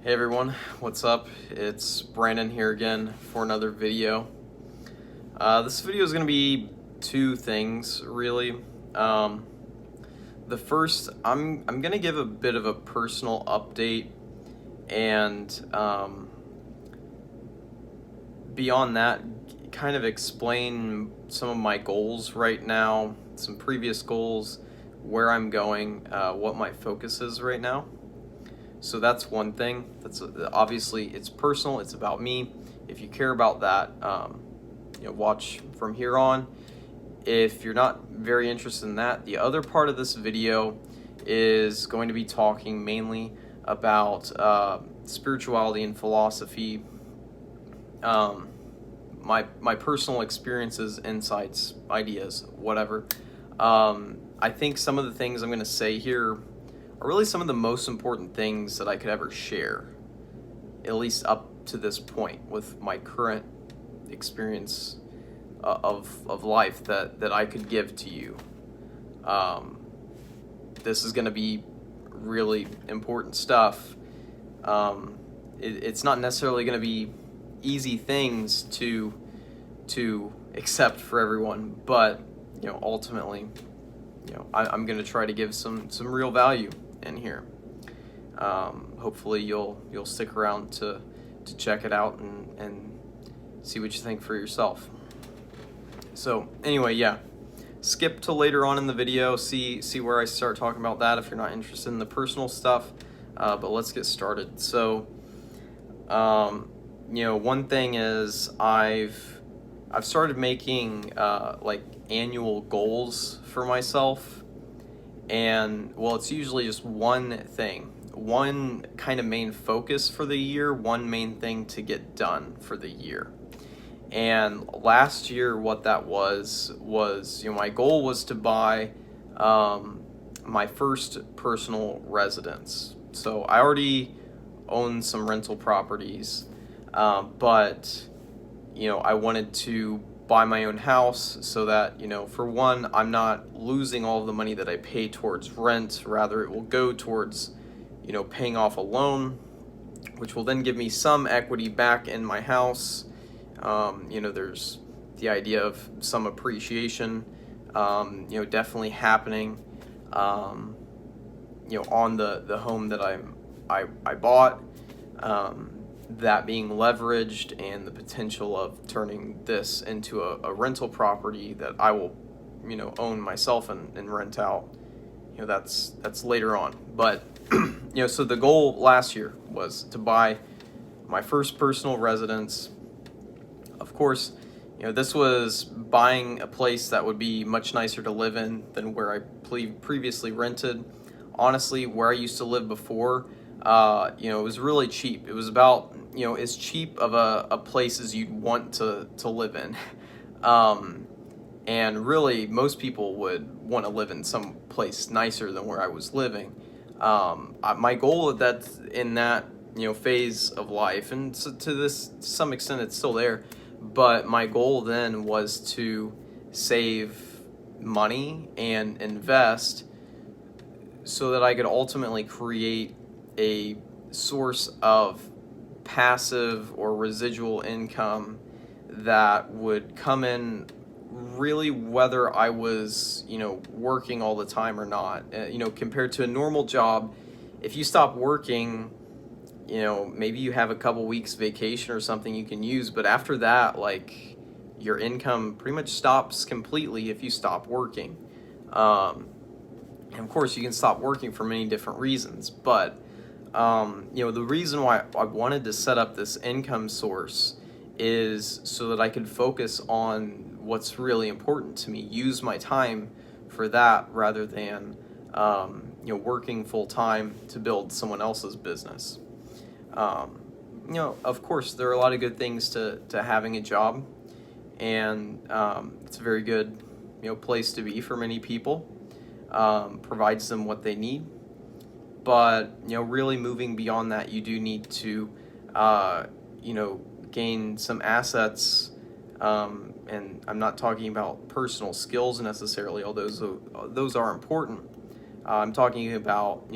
Hey everyone, what's up? It's Brandon here again for another video. This video is going to be two things really. The first, I'm going to give a bit of a personal update, and beyond that, kind of explain some of my goals right now, some previous goals, where I'm going, what my focus is right now. So that's one thing. That's obviously it's personal. It's about me. If you care about that, watch from here on. If you're not very interested in that, the other part of this video is going to be talking mainly about spirituality and philosophy, my personal experiences, insights, ideas, whatever. I think some of the things I'm going to say here are really some of the most important things that I could ever share, at least up to this point with my current experience of life that I could give to you. This is going to be really important stuff. It's not necessarily going to be easy things to accept for everyone, but ultimately, I'm going to try to give some real value in here. Hopefully you'll stick around to check it out and see what you think for yourself. So anyway, skip to later on in the video, see where I start talking about that if you're not interested in the personal stuff. But let's get started. So one thing is I've started making like annual goals for myself. And well, it's usually just one thing, one kind of main focus for the year, one main thing to get done for the year. And last year, what that was my goal was to buy my first personal residence. So I already own some rental properties, but I wanted to buy my own house so that, for one, I'm not losing all of the money that I pay towards rent. Rather, it will go towards, paying off a loan, which will then give me some equity back in my house. There's the idea of some appreciation, definitely happening, on the home that I bought. That being leveraged, and the potential of turning this into a rental property that I will, own myself and rent out. That's later on. But, so the goal last year was to buy my first personal residence. Of course, this was buying a place that would be much nicer to live in than where I previously rented. Honestly, where I used to live before, it was really cheap. It was about, as cheap of a place as you'd want to live in. And really, most people would want to live in some place nicer than where I was living. My goal in that phase of life, and to some extent it's still there, but my goal then was to save money and invest so that I could ultimately create a source of passive or residual income that would come in really whether I was, working all the time or not. Compared to a normal job, if you stop working, maybe you have a couple weeks vacation or something you can use, but after that, like, your income pretty much stops completely if you stop working. And of course, you can stop working for many different reasons, but the reason why I wanted to set up this income source is so that I could focus on what's really important to me, use my time for that rather than, working full time to build someone else's business. Of course, there are a lot of good things to having a job, and it's a very good, place to be for many people. Provides them what they need. But, really moving beyond that, you do need to, gain some assets. And I'm not talking about personal skills necessarily, although those are important. I'm talking about,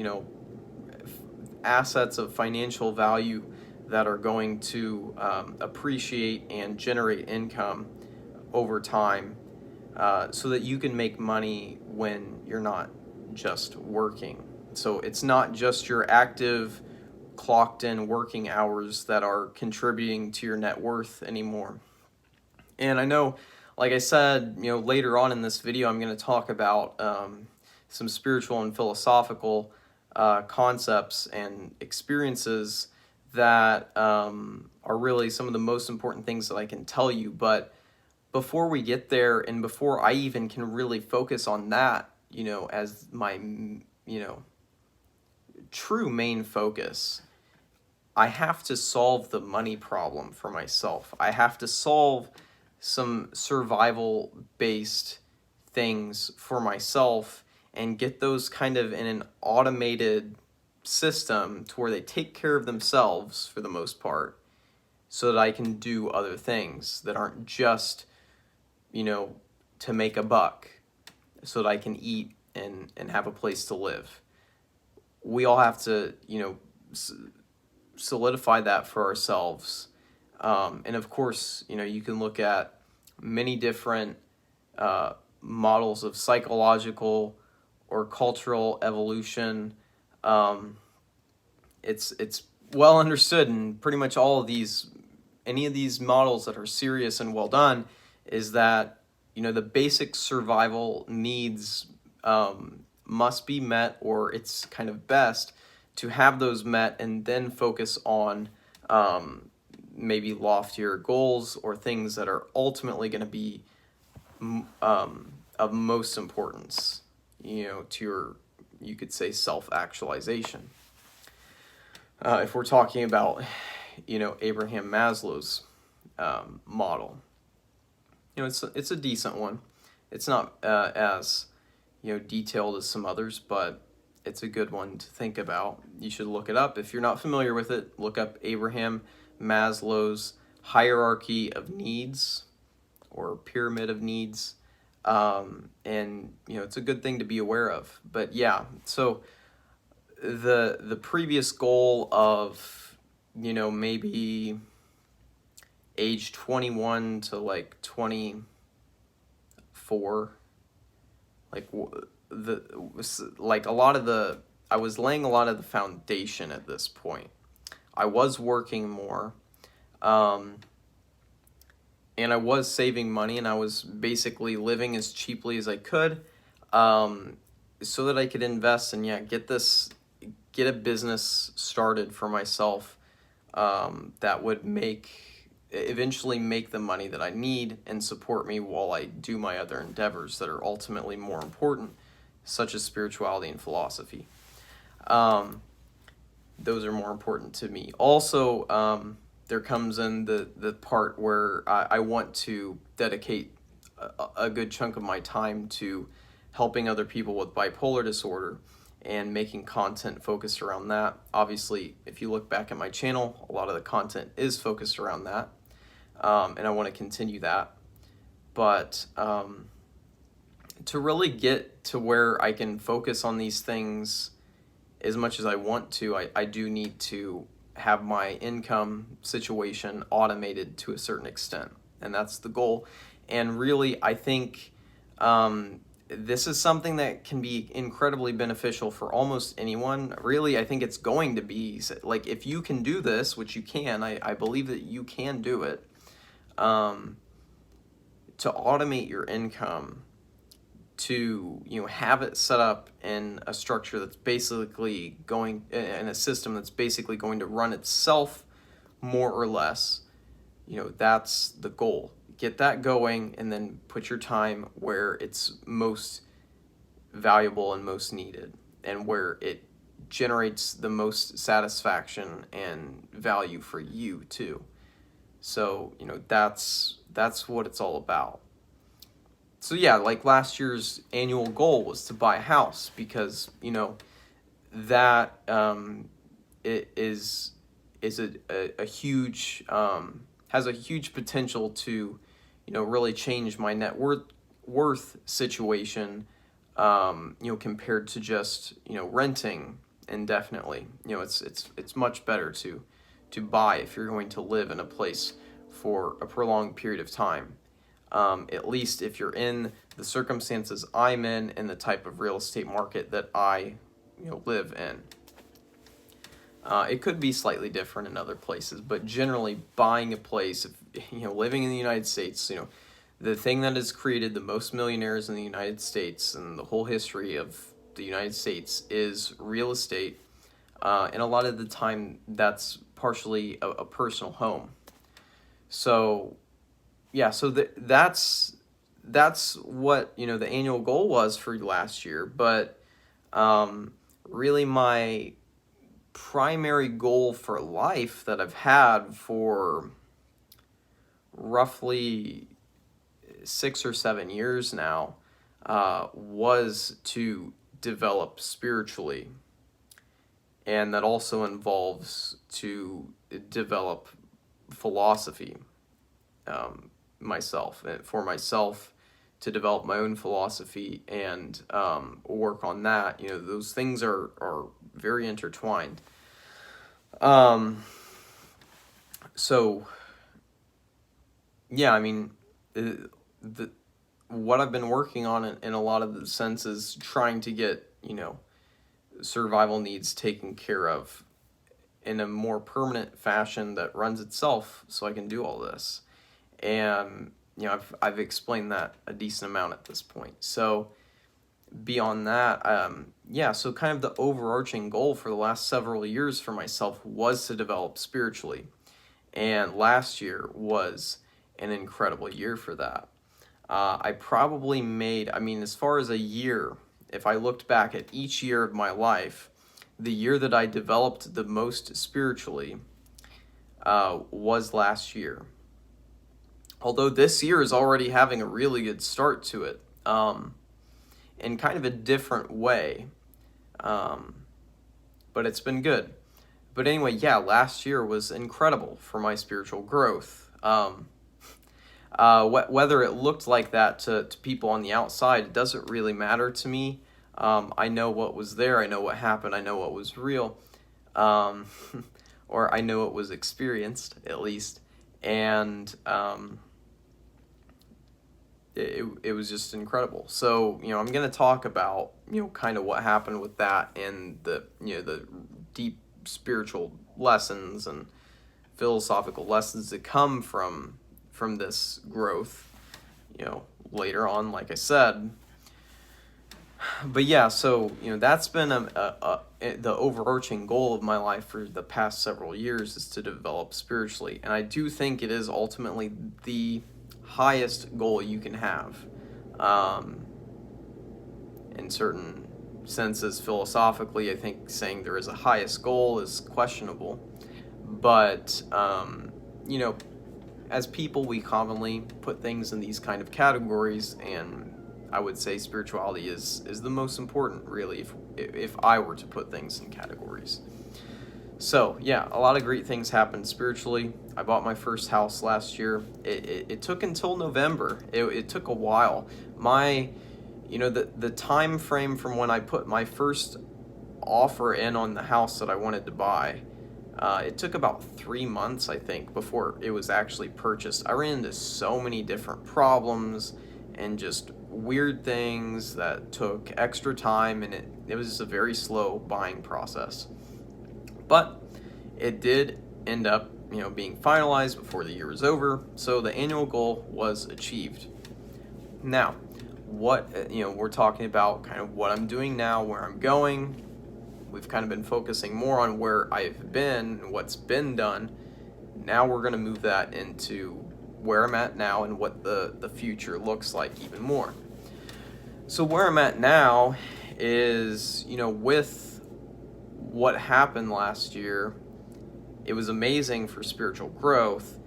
assets of financial value that are going to appreciate and generate income over time, so that you can make money when you're not just working. So it's not just your active, clocked in working hours that are contributing to your net worth anymore. And I know, like I said, later on in this video, I'm going to talk about some spiritual and philosophical concepts and experiences that are really some of the most important things that I can tell you. But before we get there, and before I even can really focus on that, as my, true main focus, I have to solve the money problem for myself. I have to solve some survival based things for myself and get those kind of in an automated system to where they take care of themselves for the most part, so that I can do other things that aren't just, to make a buck, so that I can eat and have a place to live. We all have to, solidify that for ourselves. And of course, you can look at many different models of psychological or cultural evolution. It's well understood in pretty much all of these, any of these models that are serious and well done, is that the basic survival needs must be met, or it's kind of best to have those met and then focus on maybe loftier goals or things that are ultimately going to be of most importance, to your, you could say, self-actualization. If we're talking about, Abraham Maslow's model, it's a decent one. It's not as detailed as some others, but it's a good one to think about. You should look it up. If you're not familiar with it, look up Abraham Maslow's hierarchy of needs, or pyramid of needs. And it's a good thing to be aware of. But yeah, so the previous goal of, maybe age 21 to like 24, like a lot of I was laying a lot of the foundation at this point. I was working more, and I was saving money, and I was basically living as cheaply as I could, so that I could invest and get a business started for myself, that would eventually make the money that I need and support me while I do my other endeavors that are ultimately more important, such as spirituality and philosophy. Those are more important to me. Also, there comes in the part where I want to dedicate a good chunk of my time to helping other people with bipolar disorder and making content focused around that. Obviously, if you look back at my channel, a lot of the content is focused around that, and I want to continue that. But to really get to where I can focus on these things as much as I want to, I do need to have my income situation automated to a certain extent, and that's the goal. And really, I think this is something that can be incredibly beneficial for almost anyone. Really, I think it's going to be, like, if you can do this, which you can, I believe that you can do it, to automate your income, to have it set up in a structure that's basically going in a system that's basically going to run itself, more or less. That's the goal. Get that going, and then put your time where it's most valuable and most needed, and where it generates the most satisfaction and value for you too. So that's what it's all about. So yeah, like last year's annual goal was to buy a house, because that it is a huge, has a huge potential to really change my net worth situation, compared to just renting indefinitely. It's much better to buy if you're going to live in a place for a prolonged period of time. At least if you're in the circumstances I'm in and the type of real estate market that I live in. It could be slightly different in other places, but generally buying a place, living in the United States, the thing that has created the most millionaires in the United States and the whole history of the United States is real estate. And a lot of the time that's partially a personal home. So, yeah, so that's what, the annual goal was for last year. But really my primary goal for life that I've had for roughly 6 or 7 years now was to develop spiritually, and that also involves to develop philosophy for myself, to develop my own philosophy and work on that. Those things are very intertwined. So yeah, I mean, what I've been working on in a lot of the senses, trying to get survival needs taken care of in a more permanent fashion that runs itself, so I can do all this. And I've explained that a decent amount at this point. So beyond that, so kind of the overarching goal for the last several years for myself was to develop spiritually, and last year was an incredible year for that. I probably made, as far as a year, if I looked back at each year of my life, the year that I developed the most spiritually was last year. Although this year is already having a really good start to it, in kind of a different way, but it's been good. But anyway, last year was incredible for my spiritual growth. Whether it looked like that to people on the outside, it doesn't really matter to me. I know what was there, I know what happened, I know what was real, or I know it was experienced, at least, and it was just incredible. So, I'm going to talk about, kind of what happened with that and the deep spiritual lessons and philosophical lessons that come from this growth, later on, like I said. But so, that's been the overarching goal of my life for the past several years, is to develop spiritually. And I do think it is ultimately the highest goal you can have. In certain senses, philosophically, I think saying there is a highest goal is questionable. But, as people, we commonly put things in these kind of categories, and I would say spirituality is the most important, really, if I were to put things in categories. So, a lot of great things happened spiritually. I bought my first house last year. It took until November. It took a while. The time frame from when I put my first offer in on the house that I wanted to buy, it took about 3 months, I think, before it was actually purchased. I ran into so many different problems and just weird things that took extra time, and it was just a very slow buying process. But it did end up, being finalized before the year was over, so the annual goal was achieved. Now, what, we're talking about kind of what I'm doing now, where I'm going. We've kind of been focusing more on where I've been and what's been done. Now we're going to move that into where I'm at now and what the future looks like even more. So where I'm at now is, with what happened last year, it was amazing for spiritual growth,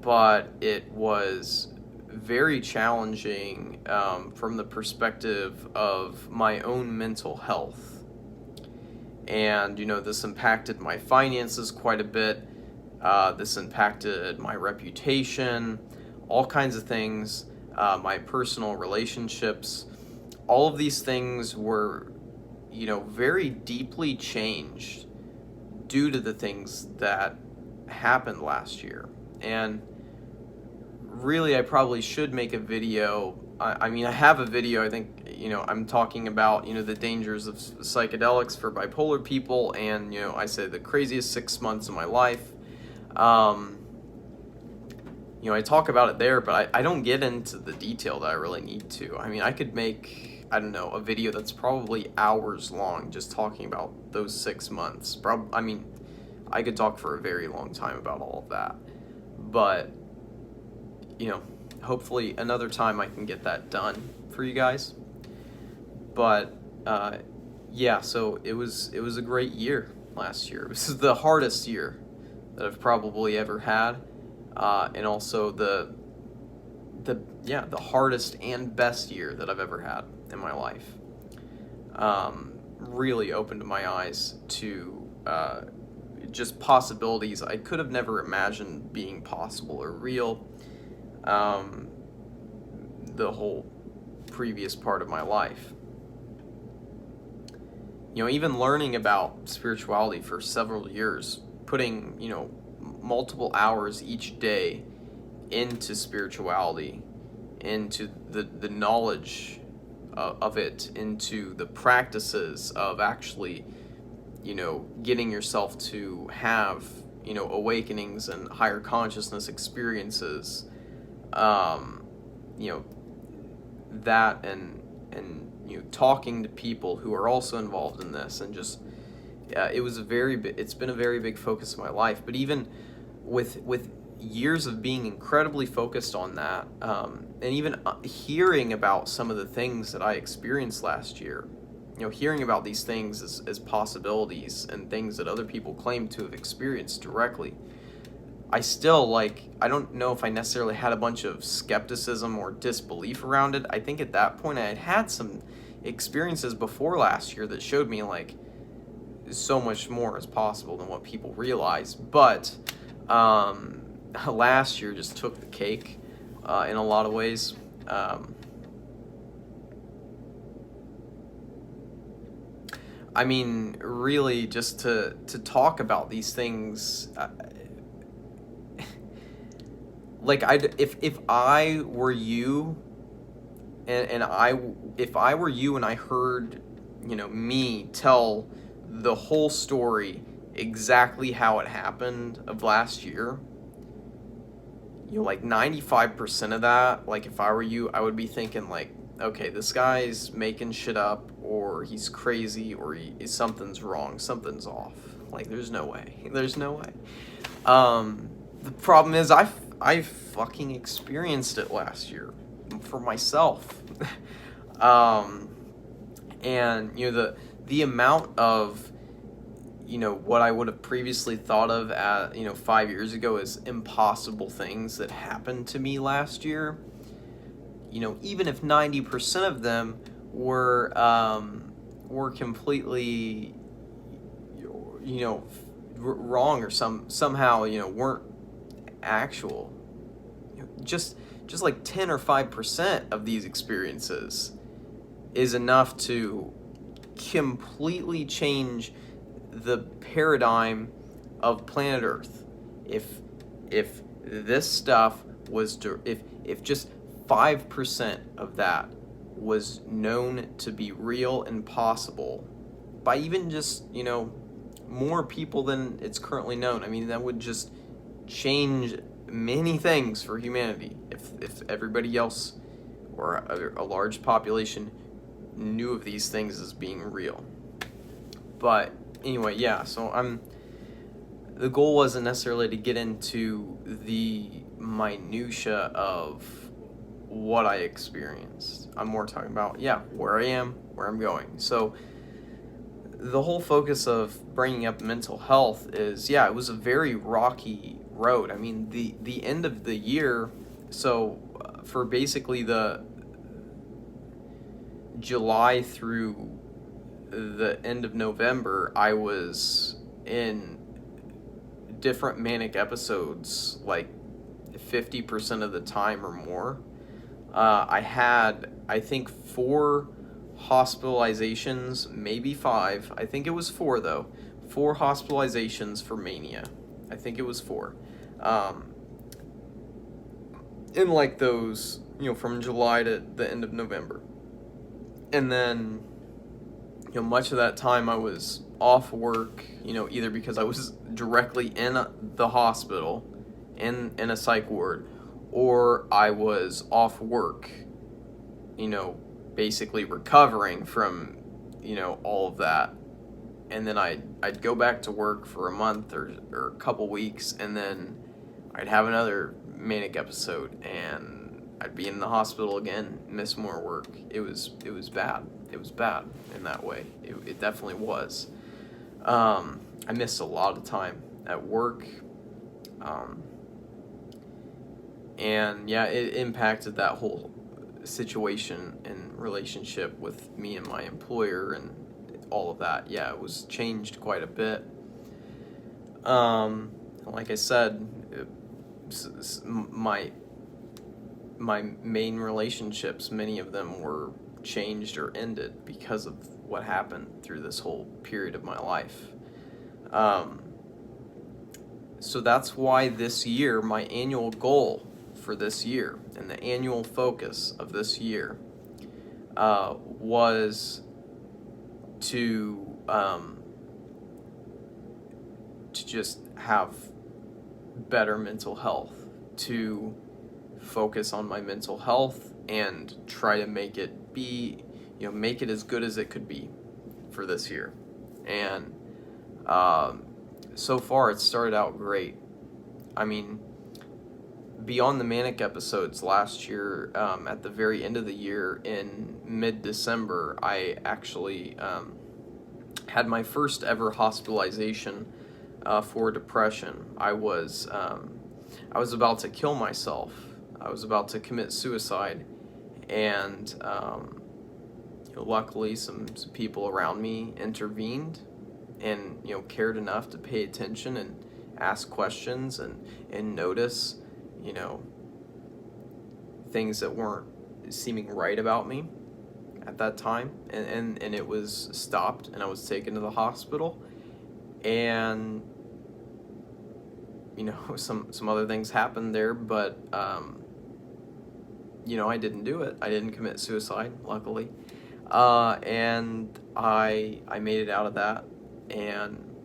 but it was very challenging from the perspective of my own mental health. And, this impacted my finances quite a bit. This impacted my reputation, all kinds of things, my personal relationships. All of these things were very deeply changed due to the things that happened last year. And really, I probably should make a video. I mean, I have a video, I think, I'm talking about, the dangers of psychedelics for bipolar people, and, I say the craziest 6 months of my life. I talk about it there, but I don't get into the detail that I really need to. I mean, I could make, I don't know, a video that's probably hours long just talking about those 6 months. I mean, I could talk for a very long time about all of that. But, hopefully another time I can get that done for you guys. But, yeah, so it was a great year last year. This is the hardest year that I've probably ever had. And also the hardest and best year that I've ever had in my life. Really opened my eyes to just possibilities I could have never imagined being possible or real. The whole previous part of my life. Even learning about spirituality for several years, putting, multiple hours each day into spirituality, into the knowledge of it, into the practices of actually, getting yourself to have, awakenings and higher consciousness experiences, that and talking to people who are also involved in this, and just it's been a very big focus of my life. But even with years of being incredibly focused on that, and even hearing about some of the things that I experienced last year, hearing about these things as possibilities and things that other people claim to have experienced directly, I still, I don't know if I necessarily had a bunch of skepticism or disbelief around it. I think at that point I had had some experiences before last year that showed me, so much more is possible than what people realize. But last year just took the cake in a lot of ways. I mean, really, just to talk about these things, if I were you, if I were you and I heard, me tell the whole story exactly how it happened of last year, 95% of that, if I were you, I would be thinking, okay, this guy's making shit up, or he's crazy, or something's wrong, something's off. There's no way. There's no way. The problem is I fucking experienced it last year for myself. And the amount of what I would have previously thought of at 5 years ago as impossible things that happened to me last year, even if 90% of them were completely wrong, or somehow weren't actual, just 10 or 5% of these experiences is enough to completely change the paradigm of planet Earth. If this stuff was if just 5% of that was known to be real and possible by even just more people than it's currently known, I mean, that would just change many things for humanity. If everybody else, or a large population, knew of these things as being real. But anyway, yeah, so the goal wasn't necessarily to get into the minutia of what I experienced. I'm more talking about, where I am, where I'm going. So the whole focus of bringing up mental health is, it was a very rocky road. I mean, the end of the year, so for basically the July through the end of November, I was in different manic episodes 50% of the time or more. I had, I think, 4 hospitalizations, maybe 5. I think it was 4 though. 4 hospitalizations for mania. I think it was 4. Um, in like those, from July to the end of November. And then, much of that time I was off work, either because I was directly in the hospital, in a psych ward, or I was off work, you know, basically recovering from, all of that. And then I'd go back to work for a month or a couple weeks, and then I'd have another manic episode, and I'd be in the hospital again, miss more work. It was bad. It was bad in that way. It definitely was. I missed a lot of time at work, um, and yeah, it impacted that whole situation and relationship with me and my employer and all of that. Yeah, it was changed quite a bit. Like I said, my main relationships, many of them were changed or ended because of what happened through this whole period of my life. Um, so that's why this year, my annual goal for this year and the annual focus of this year was to just have better mental health, to focus on my mental health and try to make it be, make it as good as it could be for this year. And so far, it started out great. I mean, beyond the manic episodes last year, at the very end of the year in mid-December, I actually had my first ever hospitalization for depression. I was about to kill myself. I was about to commit suicide, and luckily some people around me intervened and cared enough to pay attention and ask questions and notice you know things that weren't seeming right about me at that time, and it was stopped, and I was taken to the hospital, and some other things happened there, but I didn't do it. I didn't commit suicide, luckily, and I made it out of that. And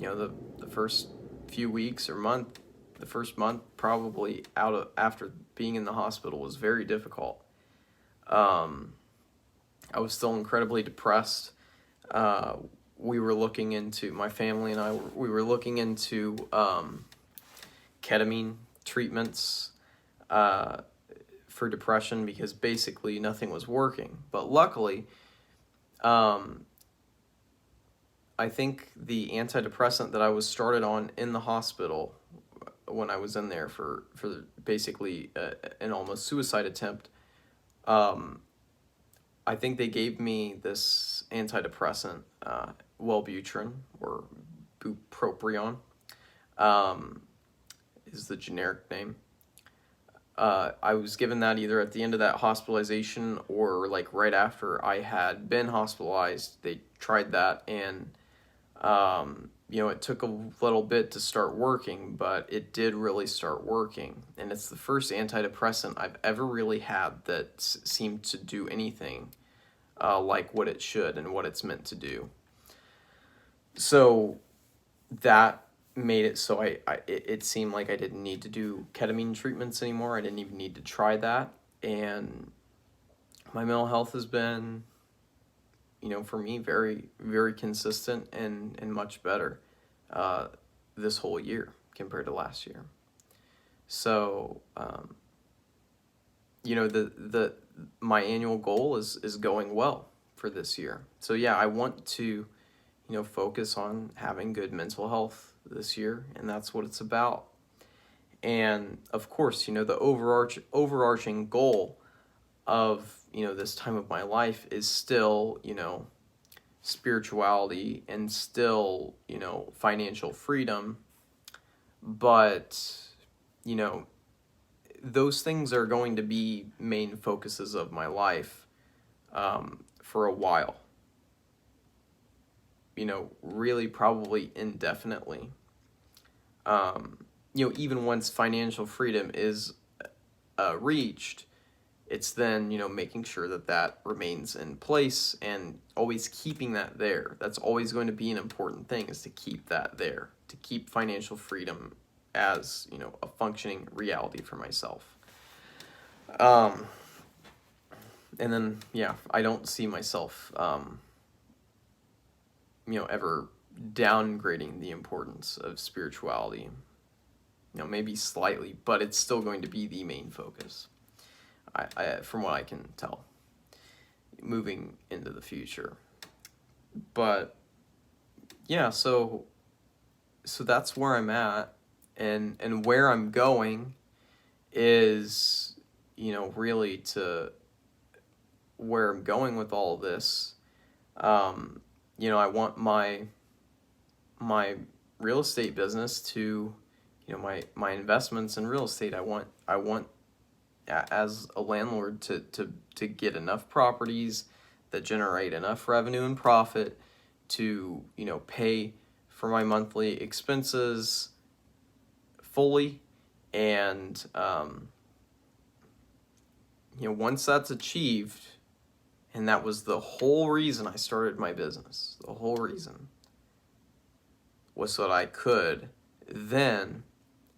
the first few weeks or month, the first month probably after being in the hospital was very difficult. I was still incredibly depressed. We were looking into, my family and I, we were looking into ketamine treatments for depression, because basically nothing was working. But luckily, I think the antidepressant that I was started on in the hospital when I was in there for basically an almost suicide attempt, I think they gave me this antidepressant, Wellbutrin, or bupropion, is the generic name. I was given that either at the end of that hospitalization or like right after I had been hospitalized. They tried that, and it took a little bit to start working, but it did really start working. And it's the first antidepressant I've ever really had that seemed to do anything like what it should and what it's meant to do. So that made it so it seemed like I didn't need to do ketamine treatments anymore. I didn't even need to try that. And my mental health has been, for me, very, very consistent and much better this whole year compared to last year. So, my annual goal is going well for this year. So yeah, I want to, focus on having good mental health this year, and that's what it's about. And of course, the overarching goal of, this time of my life is still, spirituality and still, financial freedom. But, those things are going to be main focuses of my life for a while, really probably indefinitely. Even once financial freedom is reached, it's then, making sure that that remains in place and always keeping that there. That's always going to be an important thing, is to keep that there, to keep financial freedom as, a functioning reality for myself. And then, I don't see myself, ever downgrading the importance of spirituality. Maybe slightly, but it's still going to be the main focus. From what I can tell, moving into the future. But yeah, so that's where I'm at, and where I'm going is, really to where I'm going with all of this. I want my real estate business to, my investments in real estate. I want as a landlord to get enough properties that generate enough revenue and profit to, pay for my monthly expenses fully. And once that's achieved, and that was the whole reason I started my business, the whole reason was so that I could then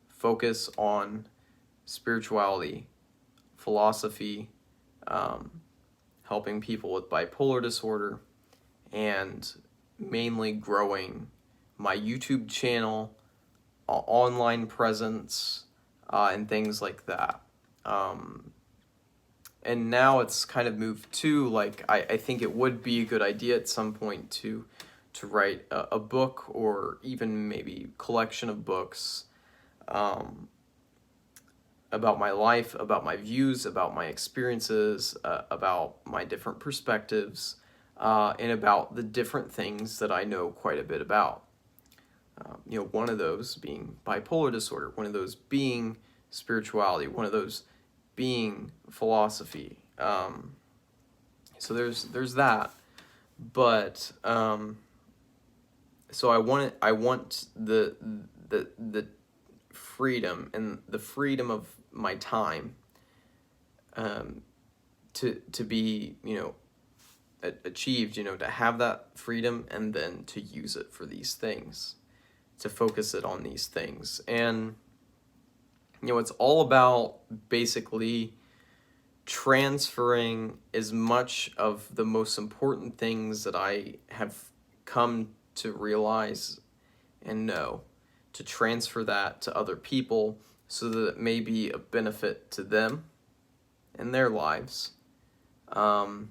focus on spirituality, philosophy, helping people with bipolar disorder, and mainly growing my YouTube channel, online presence, and things like that. And now it's kind of moved to, like, I think it would be a good idea at some point to write a book, or even maybe collection of books, about my life, about my views, about my experiences, about my different perspectives, and about the different things that I know quite a bit about. One of those being bipolar disorder, one of those being spirituality, one of those being philosophy. So there's that, but so I want the freedom, and the freedom of my time, to be, achieved, to have that freedom, and then to use it for these things, to focus it on these things. And it's all about basically transferring as much of the most important things that I have come to realize and know, to transfer that to other people, so that it may be a benefit to them and their lives. And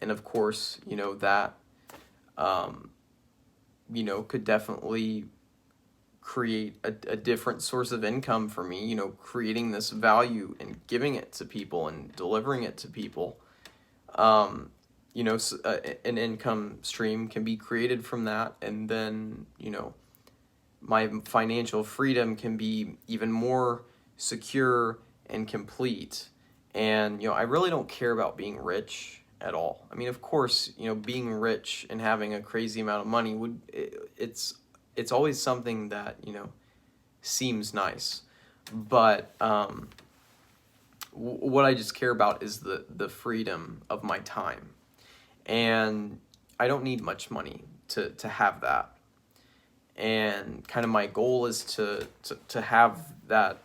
of course, that, could definitely create a different source of income for me, creating this value and giving it to people and delivering it to people. An income stream can be created from that, and then, my financial freedom can be even more secure and complete. And, I really don't care about being rich at all. I mean, of course, being rich and having a crazy amount of money it's always something that, seems nice. But what I just care about is the freedom of my time. And I don't need much money to have that. And kind of my goal is to have that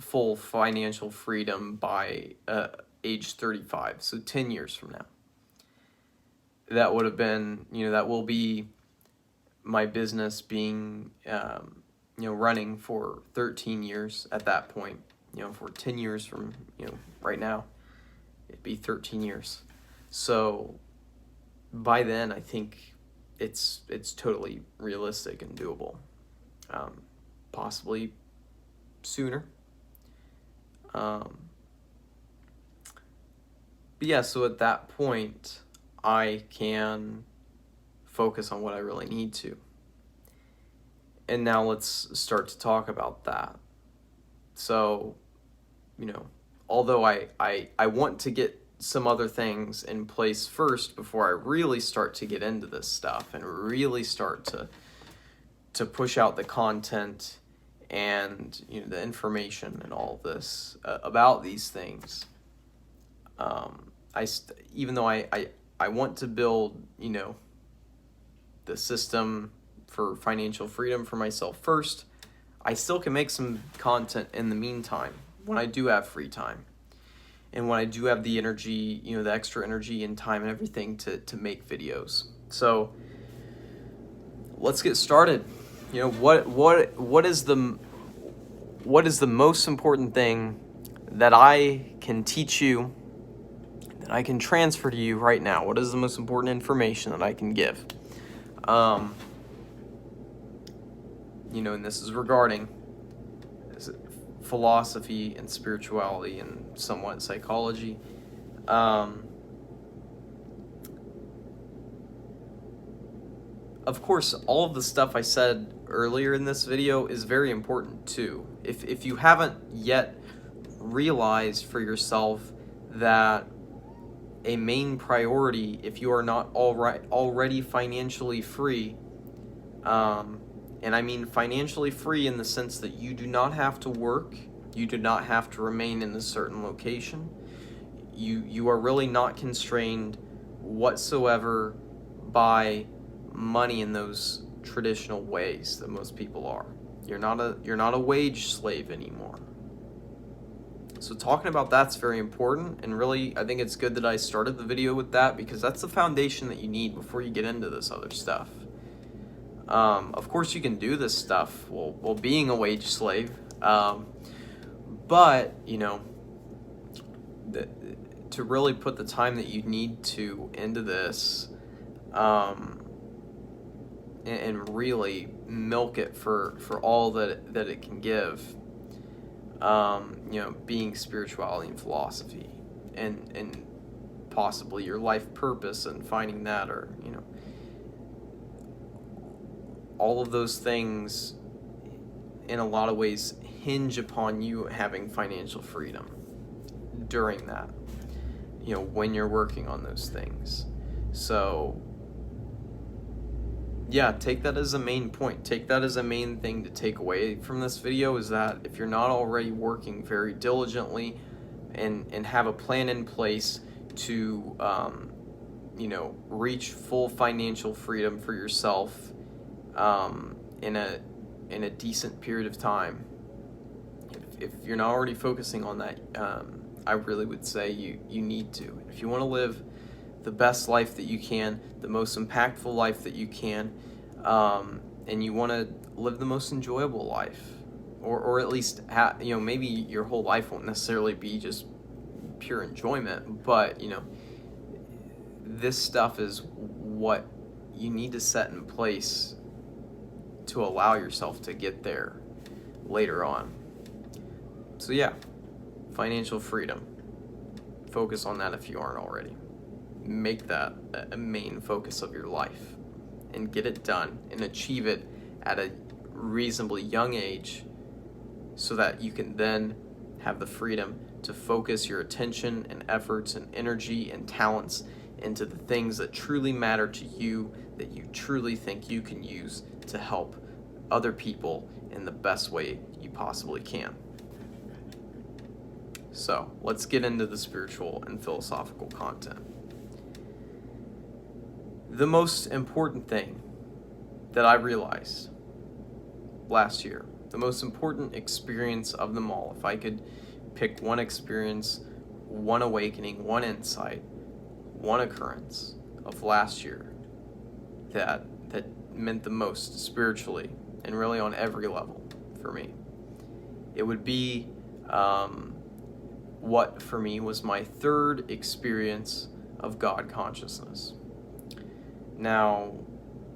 full financial freedom by age 35, so 10 years from now. That would have been, that will be my business being, running for 13 years at that point. For 10 years from, right now, it'd be 13 years. So by then, I think it's totally realistic and doable. Possibly sooner. But yeah, so at that point, I can focus on what I really need to. And now let's start to talk about that. So, although I want to get some other things in place first before I really start to get into this stuff and really start to push out the content and the information and all of this about these things. Even though I want to build the system for financial freedom for myself first, I still can make some content in the meantime when I do have free time. And when I do have the energy, the extra energy and time and everything to make videos. So let's get started. What is the most important thing that I can teach you, that I can transfer to you right now? What is the most important information that I can give? And this is regarding philosophy and spirituality and somewhat psychology. Of course, all of the stuff I said earlier in this video is very important too. If you haven't yet realized for yourself that a main priority, if you are not already financially free, and I mean financially free in the sense that you do not have to work, you do not have to remain in a certain location, you are really not constrained whatsoever by money in those traditional ways that most people are. You're not a wage slave anymore. So talking about that's very important, and really I think it's good that I started the video with that, because that's the foundation that you need before you get into this other stuff. Of course you can do this stuff while being a wage slave, but to really put the time that you need to into this, and really milk it for all that it can give, being spirituality and philosophy, and possibly your life purpose and finding that, or all of those things in a lot of ways hinge upon you having financial freedom during that, when you're working on those things. So yeah, take that as a main point. Take that as a main thing to take away from this video, is that if you're not already working very diligently and have a plan in place to reach full financial freedom for yourself in a decent period of time, if you're not already focusing on that, I really would say you need to. If you want to live the best life that you can, the most impactful life that you can, and you want to live the most enjoyable life, or at least maybe your whole life won't necessarily be just pure enjoyment, but this stuff is what you need to set in place to allow yourself to get there later on. So yeah, financial freedom. Focus on that if you aren't already. Make that a main focus of your life and get it done and achieve it at a reasonably young age, so that you can then have the freedom to focus your attention and efforts and energy and talents into the things that truly matter to you, that you truly think you can use to help other people in the best way you possibly can. So let's get into the spiritual and philosophical content. The most important thing that I realized last year, the most important experience of them all, if I could pick one experience, one awakening, one insight, one occurrence of last year that meant the most spiritually and really on every level for me, it would be what for me was my third experience of God consciousness. Now,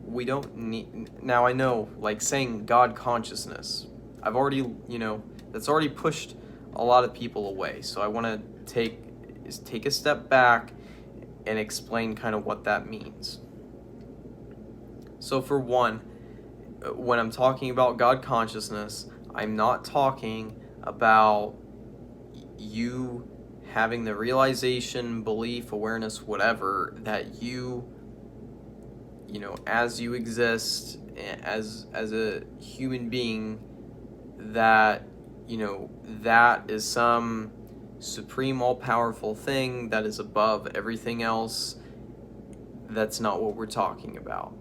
we don't need, now I know, like, saying God consciousness, I've already, that's already pushed a lot of people away. So I want to take a step back and explain kind of what that means. So for one, when I'm talking about God consciousness, I'm not talking about you having the realization, belief, awareness, whatever, that as you exist as a human being, that that is some supreme all-powerful thing that is above everything else. That's not what we're talking about.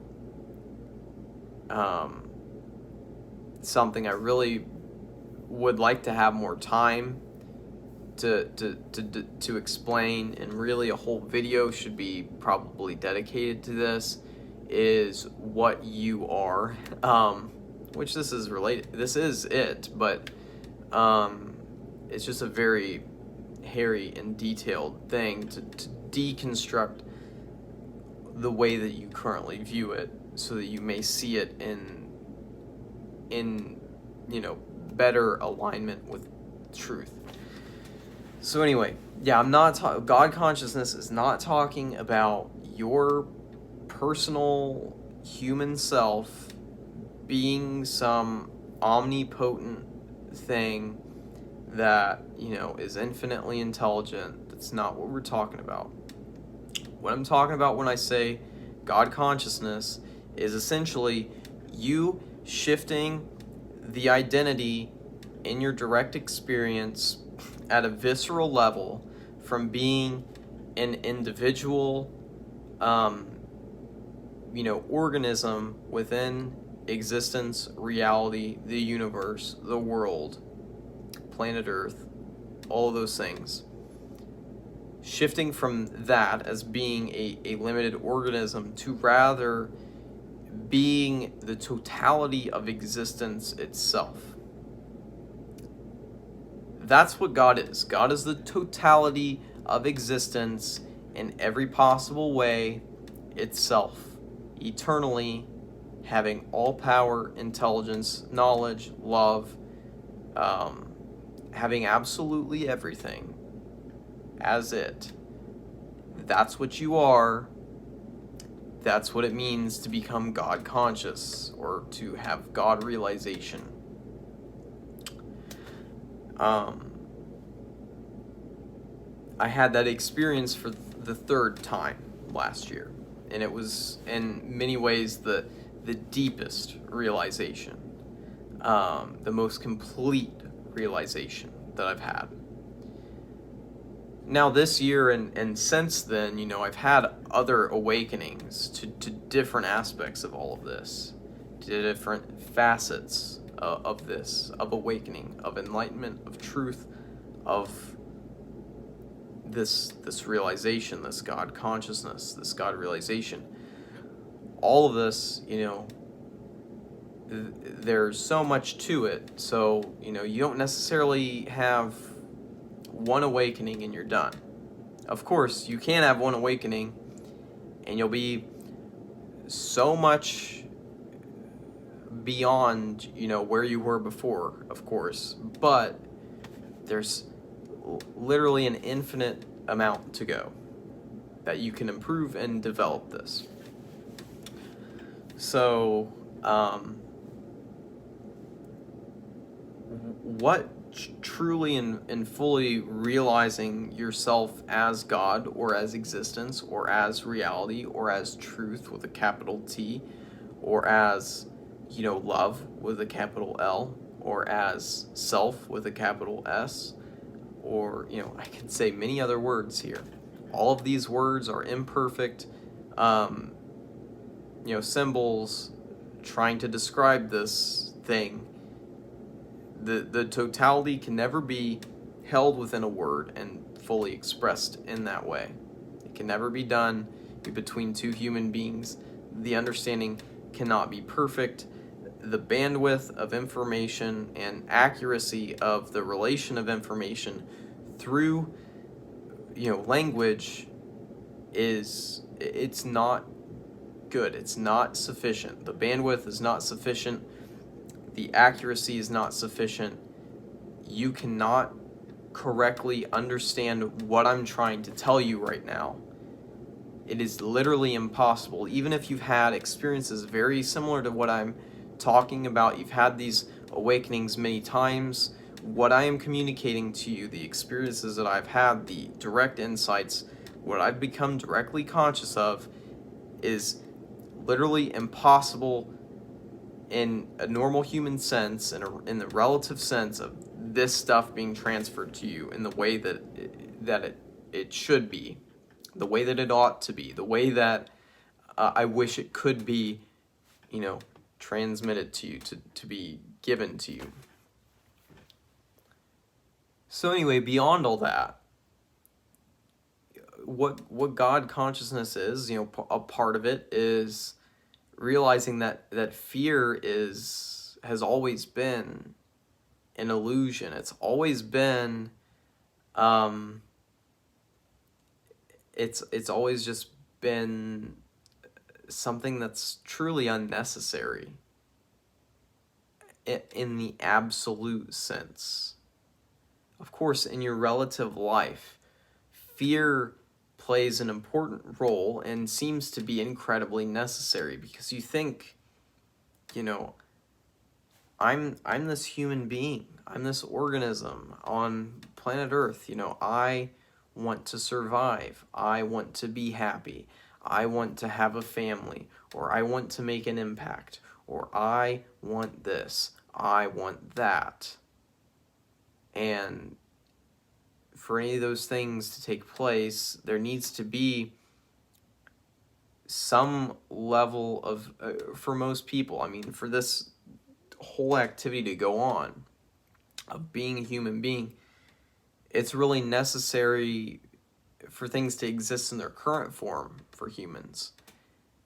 Something I really would like to have more time to explain, and really a whole video should be probably dedicated to this, is what you are, which this is related, this is it, but it's just a very hairy and detailed thing to deconstruct the way that you currently view it, so that you may see it in better alignment with truth. So anyway, yeah, I'm not God consciousness is not talking about your personal human self being some omnipotent thing that is infinitely intelligent. That's not what we're talking about. What I'm talking about when I say God consciousness is essentially you shifting the identity in your direct experience at a visceral level from being an individual organism within existence, reality, the universe, the world, planet Earth, all of those things. Shifting from that as being a limited organism to rather being the totality of existence itself. That's what God is. God is the totality of existence in every possible way itself, eternally, having all power, intelligence, knowledge, love, having absolutely everything as it. That's what you are. That's what it means to become God conscious, or to have God realization. I had that experience for the third time last year, and it was in many ways the deepest realization, the most complete realization that I've had. Now this year and since then, I've had other awakenings to different aspects of all of this, to different facets of this, of awakening, of enlightenment, of truth, of this realization, this God consciousness, this God realization. All of this, there's so much to it, so you don't necessarily have one awakening and you're done. Of course, you can have one awakening and you'll be so much beyond, where you were before, of course, but there's literally an infinite amount to go that you can improve and develop this. So, what truly and fully realizing yourself as God, or as existence, or as reality, or as truth with a capital T, or as love with a capital L, or as self with a capital S, or I can say many other words here. All of these words are imperfect symbols trying to describe this thing. The totality can never be held within a word and fully expressed in that way. It can never be done between two human beings. The understanding cannot be perfect. The bandwidth of information and accuracy of the relation of information through language it's not good. It's not sufficient. The bandwidth is not sufficient. The accuracy is not sufficient. You cannot correctly understand what I'm trying to tell you right now. It is literally impossible. Even if you've had experiences very similar to what I'm talking about, you've had these awakenings many times, what I am communicating to you, the experiences that I've had, the direct insights, what I've become directly conscious of is literally impossible in a normal human sense, in the relative sense of this stuff being transferred to you in the way that it should be, the way that it ought to be, the way that I wish it could be, you know, transmitted to you, to be given to you. So anyway, beyond all that, what God consciousness is, a part of it is realizing that fear has always been an illusion. It's always been it's always just been something that's truly unnecessary in the absolute sense. Of course, in your relative life, fear plays an important role and seems to be incredibly necessary, because you think, you know, I'm this human being. I'm this organism on planet Earth. I want to survive. I want to be happy. I want to have a family, or I want to make an impact, or I want this. I want that. And for any of those things to take place, there needs to be some level of, for most people, I mean, for this whole activity to go on, of being a human being, it's really necessary for things to exist in their current form for humans.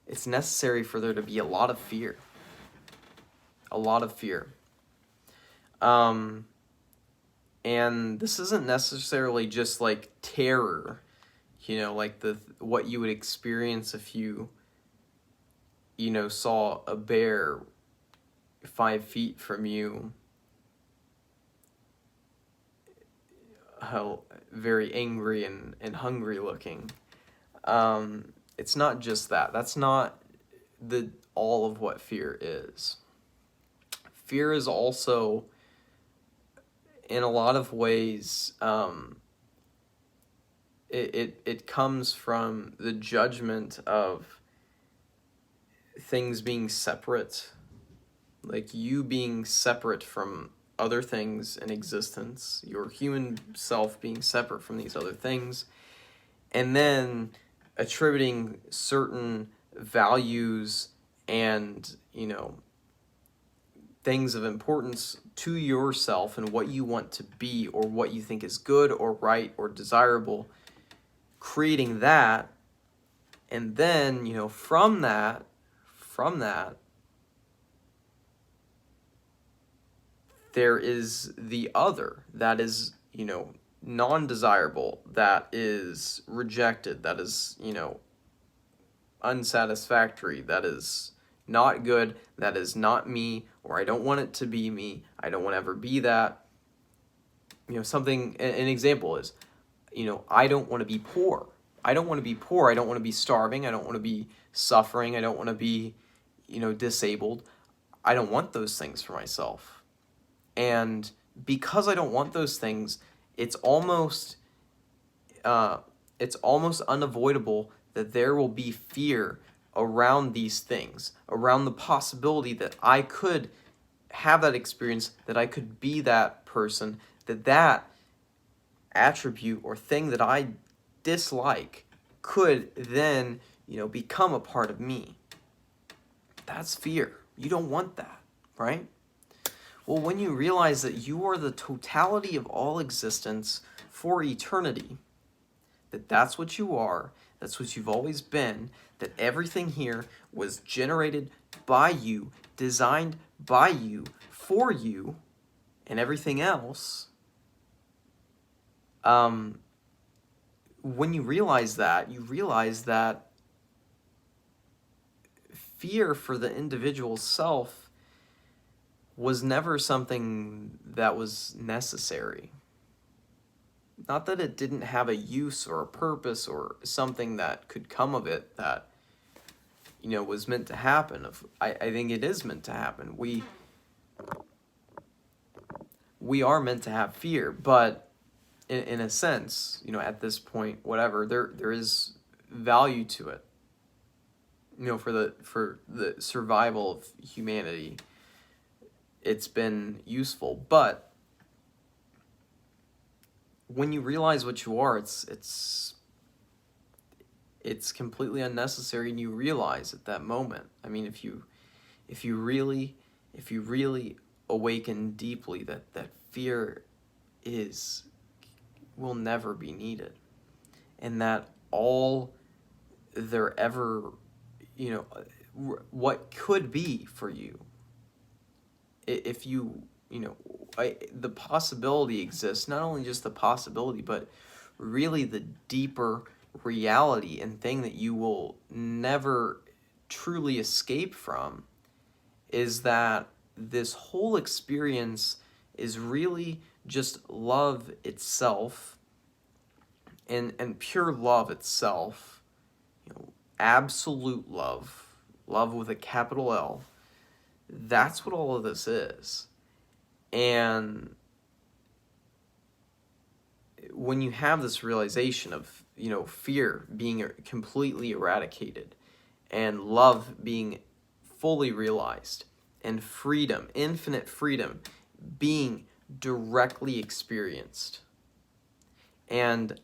It's necessary for there to be a lot of fear. A lot of fear. And this isn't necessarily just like terror, like what you would experience if you saw a bear 5 feet from you, very angry and hungry looking. It's not just that. That's not all of what fear is. Fear is also, in a lot of ways, it comes from the judgment of things being separate, like you being separate from other things in existence, your human self being separate from these other things, and then attributing certain values and, things of importance to yourself and what you want to be, or what you think is good or right or desirable, creating that, and then, from that, there is the other that is, non-desirable, that is rejected, that is, unsatisfactory, that is not good, that is not me, or I don't want it to be me, I don't want to ever be that. Something, an example is, I don't want to be poor. I don't want to be poor. I don't want to be starving. I don't want to be suffering. I don't want to be, disabled. I don't want those things for myself. And because I don't want those things, it's almost unavoidable that there will be fear around these things, around the possibility that I could have that experience, that I could be that person, that attribute or thing that I dislike could then, become a part of me. That's fear. You don't want that, right? Well, when you realize that you are the totality of all existence for eternity, that's what you are, that's what you've always been, that everything here was generated by you, designed by you, for you, and everything else, when you realize that fear for the individual self was never something that was necessary. Not that it didn't have a use or a purpose or something that could come of it that, was meant to happen. I think it is meant to happen. We we are meant to have fear, but in a sense, you know, at this point, whatever, there is value to it. You know, for the survival of humanity, it's been useful. But when you realize what you are, it's completely unnecessary, and you realize at that moment. I mean, if you really awaken deeply that fear will never be needed, and that all there ever, you know, what could be for you, if you know, the possibility exists, not only just the possibility, but really the deeper reality and thing that you will never truly escape from, is that this whole experience is really just love itself, and pure love itself, you know, absolute love with a capital L. That's what all of this is. And when you have this realization of, you know, fear being completely eradicated, and love being fully realized, and freedom, infinite freedom, being directly experienced, and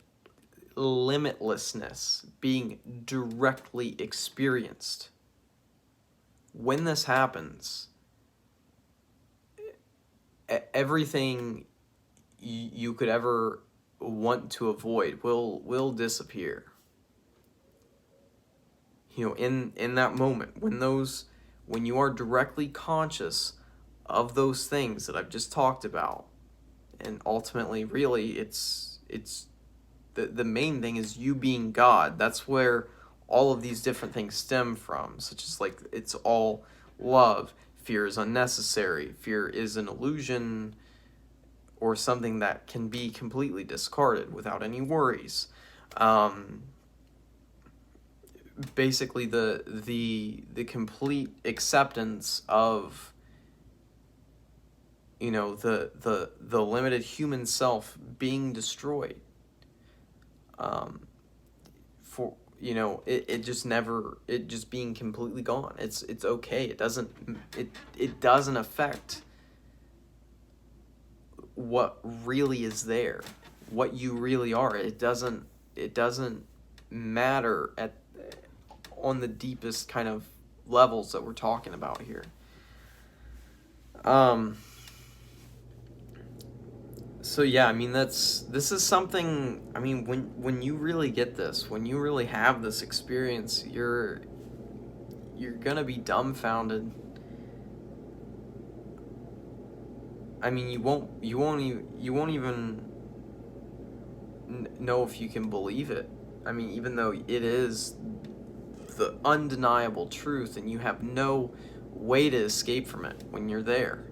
limitlessness being directly experienced, when this happens, everything you could ever want to avoid will disappear. You know, in that moment, when you are directly conscious of those things that I've just talked about, and ultimately, really, it's the main thing is you being God. That's where all of these different things stem from, such as, like, it's all love. Fear is unnecessary. Fear is an illusion, or something that can be completely discarded without any worries. Basically, the complete acceptance of, you know, the limited human self being destroyed. For, you know, it just being completely gone. It's okay. It doesn't affect what really is there, what you really are. It doesn't matter on the deepest kind of levels that we're talking about here. So yeah, I mean, this is something, I mean, when you really get this, when you really have this experience, you're gonna be dumbfounded. I mean, you won't even know if you can believe it. I mean, even though it is the undeniable truth, and you have no way to escape from it when you're there.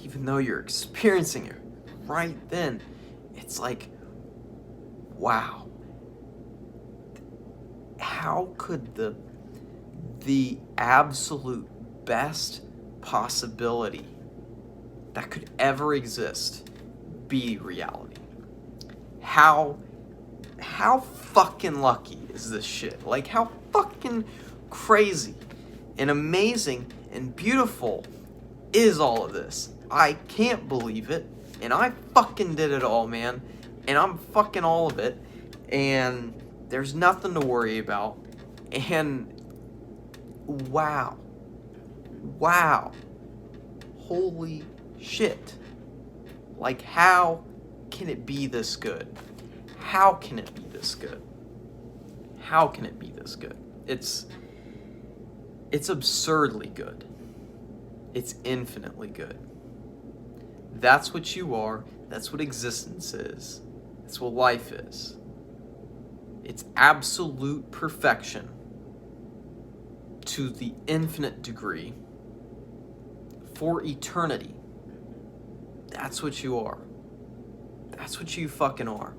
Even though you're experiencing it right then, it's like, wow. How could the absolute best possibility that could ever exist be reality? How fucking lucky is this shit? Like, how fucking crazy and amazing and beautiful is all of this? I can't believe it, and I fucking did it all, man, and I'm fucking all of it, and there's nothing to worry about, and wow, holy shit. Like, how can it be this good? How can it be this good? How can it be this good? It's absurdly good. It's infinitely good. That's what you are. That's what existence is. That's what life is. It's absolute perfection to the infinite degree for eternity. That's what you are. That's what you fucking are.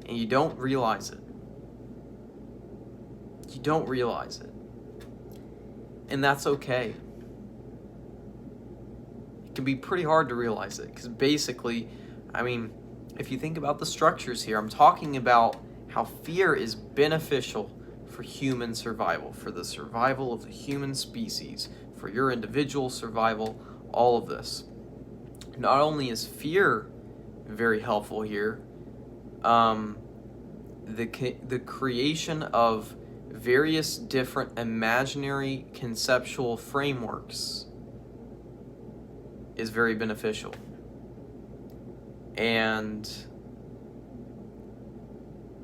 And you don't realize it. You don't realize it. And that's okay. can be pretty hard to realize it, because basically, I mean, if you think about the structures here, I'm talking about how fear is beneficial for human survival, for the survival of the human species, for your individual survival, all of this. Not only is fear very helpful here, the creation of various different imaginary conceptual frameworks is very beneficial. And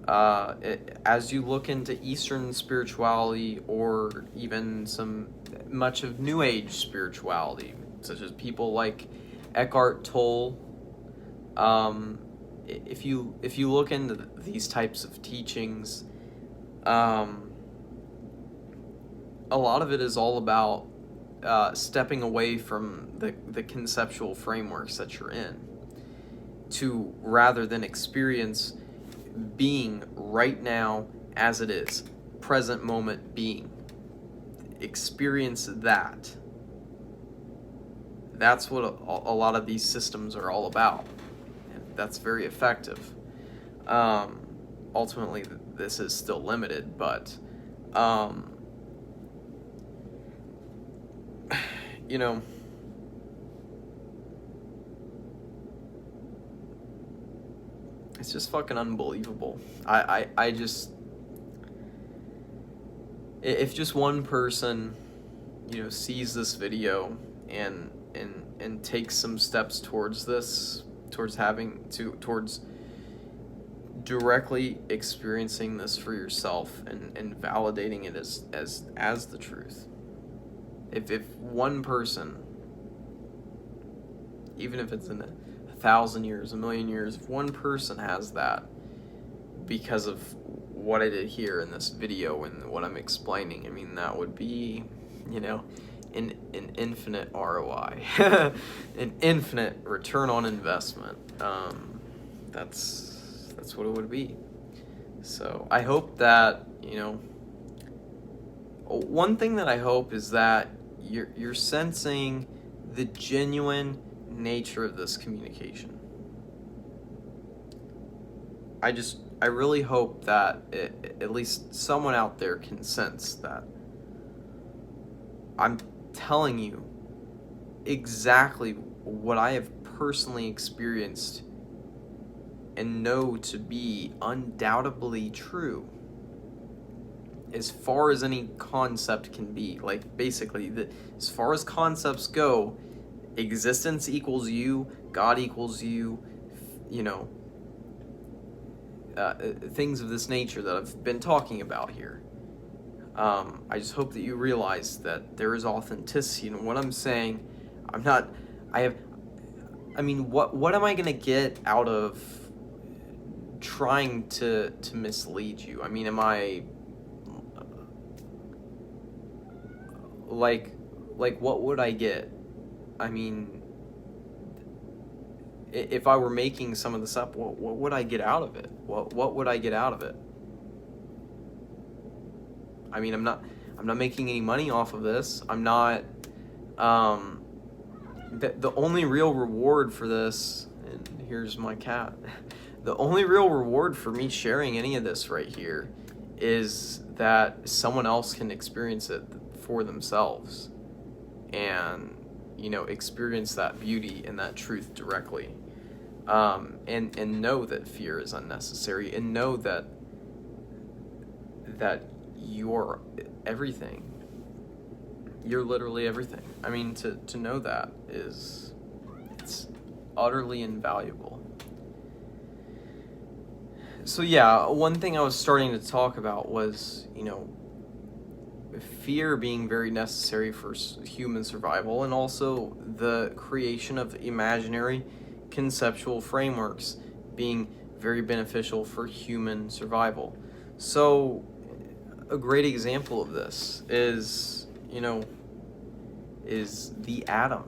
as you look into Eastern spirituality, or even much of New Age spirituality, such as people like Eckhart Tolle, if you look into these types of teachings, a lot of it is all about stepping away from the conceptual frameworks that you're in, to rather than experience being right now as it is, present moment being. Experience that. That's what a lot of these systems are all about. And that's very effective. Ultimately, this is still limited, but you know, it's just fucking unbelievable. I just, if just one person, sees this video and takes some steps towards this, towards directly experiencing this for yourself and validating it as the truth. If one person, even if it's in 1,000 years, 1,000,000 years, if one person has that because of what I did here in this video and what I'm explaining, I mean, that would be, an infinite ROI, an infinite return on investment. That's what it would be. So I hope that, one thing that I hope is that you're sensing the genuine nature of this communication. I really hope that at least someone out there can sense that I'm telling you exactly what I have personally experienced and know to be undoubtedly true, as far as any concept can be. Like, basically, as far as concepts go, existence equals you, God equals you, things of this nature that I've been talking about here. I just hope that you realize that there is authenticity in what I'm saying. What am I gonna get out of trying to mislead you? I mean, am I like what would I get? I mean, if I were making some of this up, what would I get out of it? What would I get out of it? I mean, I'm not making any money off of this. I'm not. The only real reward for this, and here's my cat. The only real reward for me sharing any of this right here is that someone else can experience it for themselves, and experience that beauty and that truth directly, and know that fear is unnecessary, and know that you're everything. You're literally everything. I mean, to know that it's utterly invaluable. So yeah, one thing I was starting to talk about was, fear being very necessary for human survival, and also the creation of imaginary conceptual frameworks being very beneficial for human survival. So a great example of this is the atom.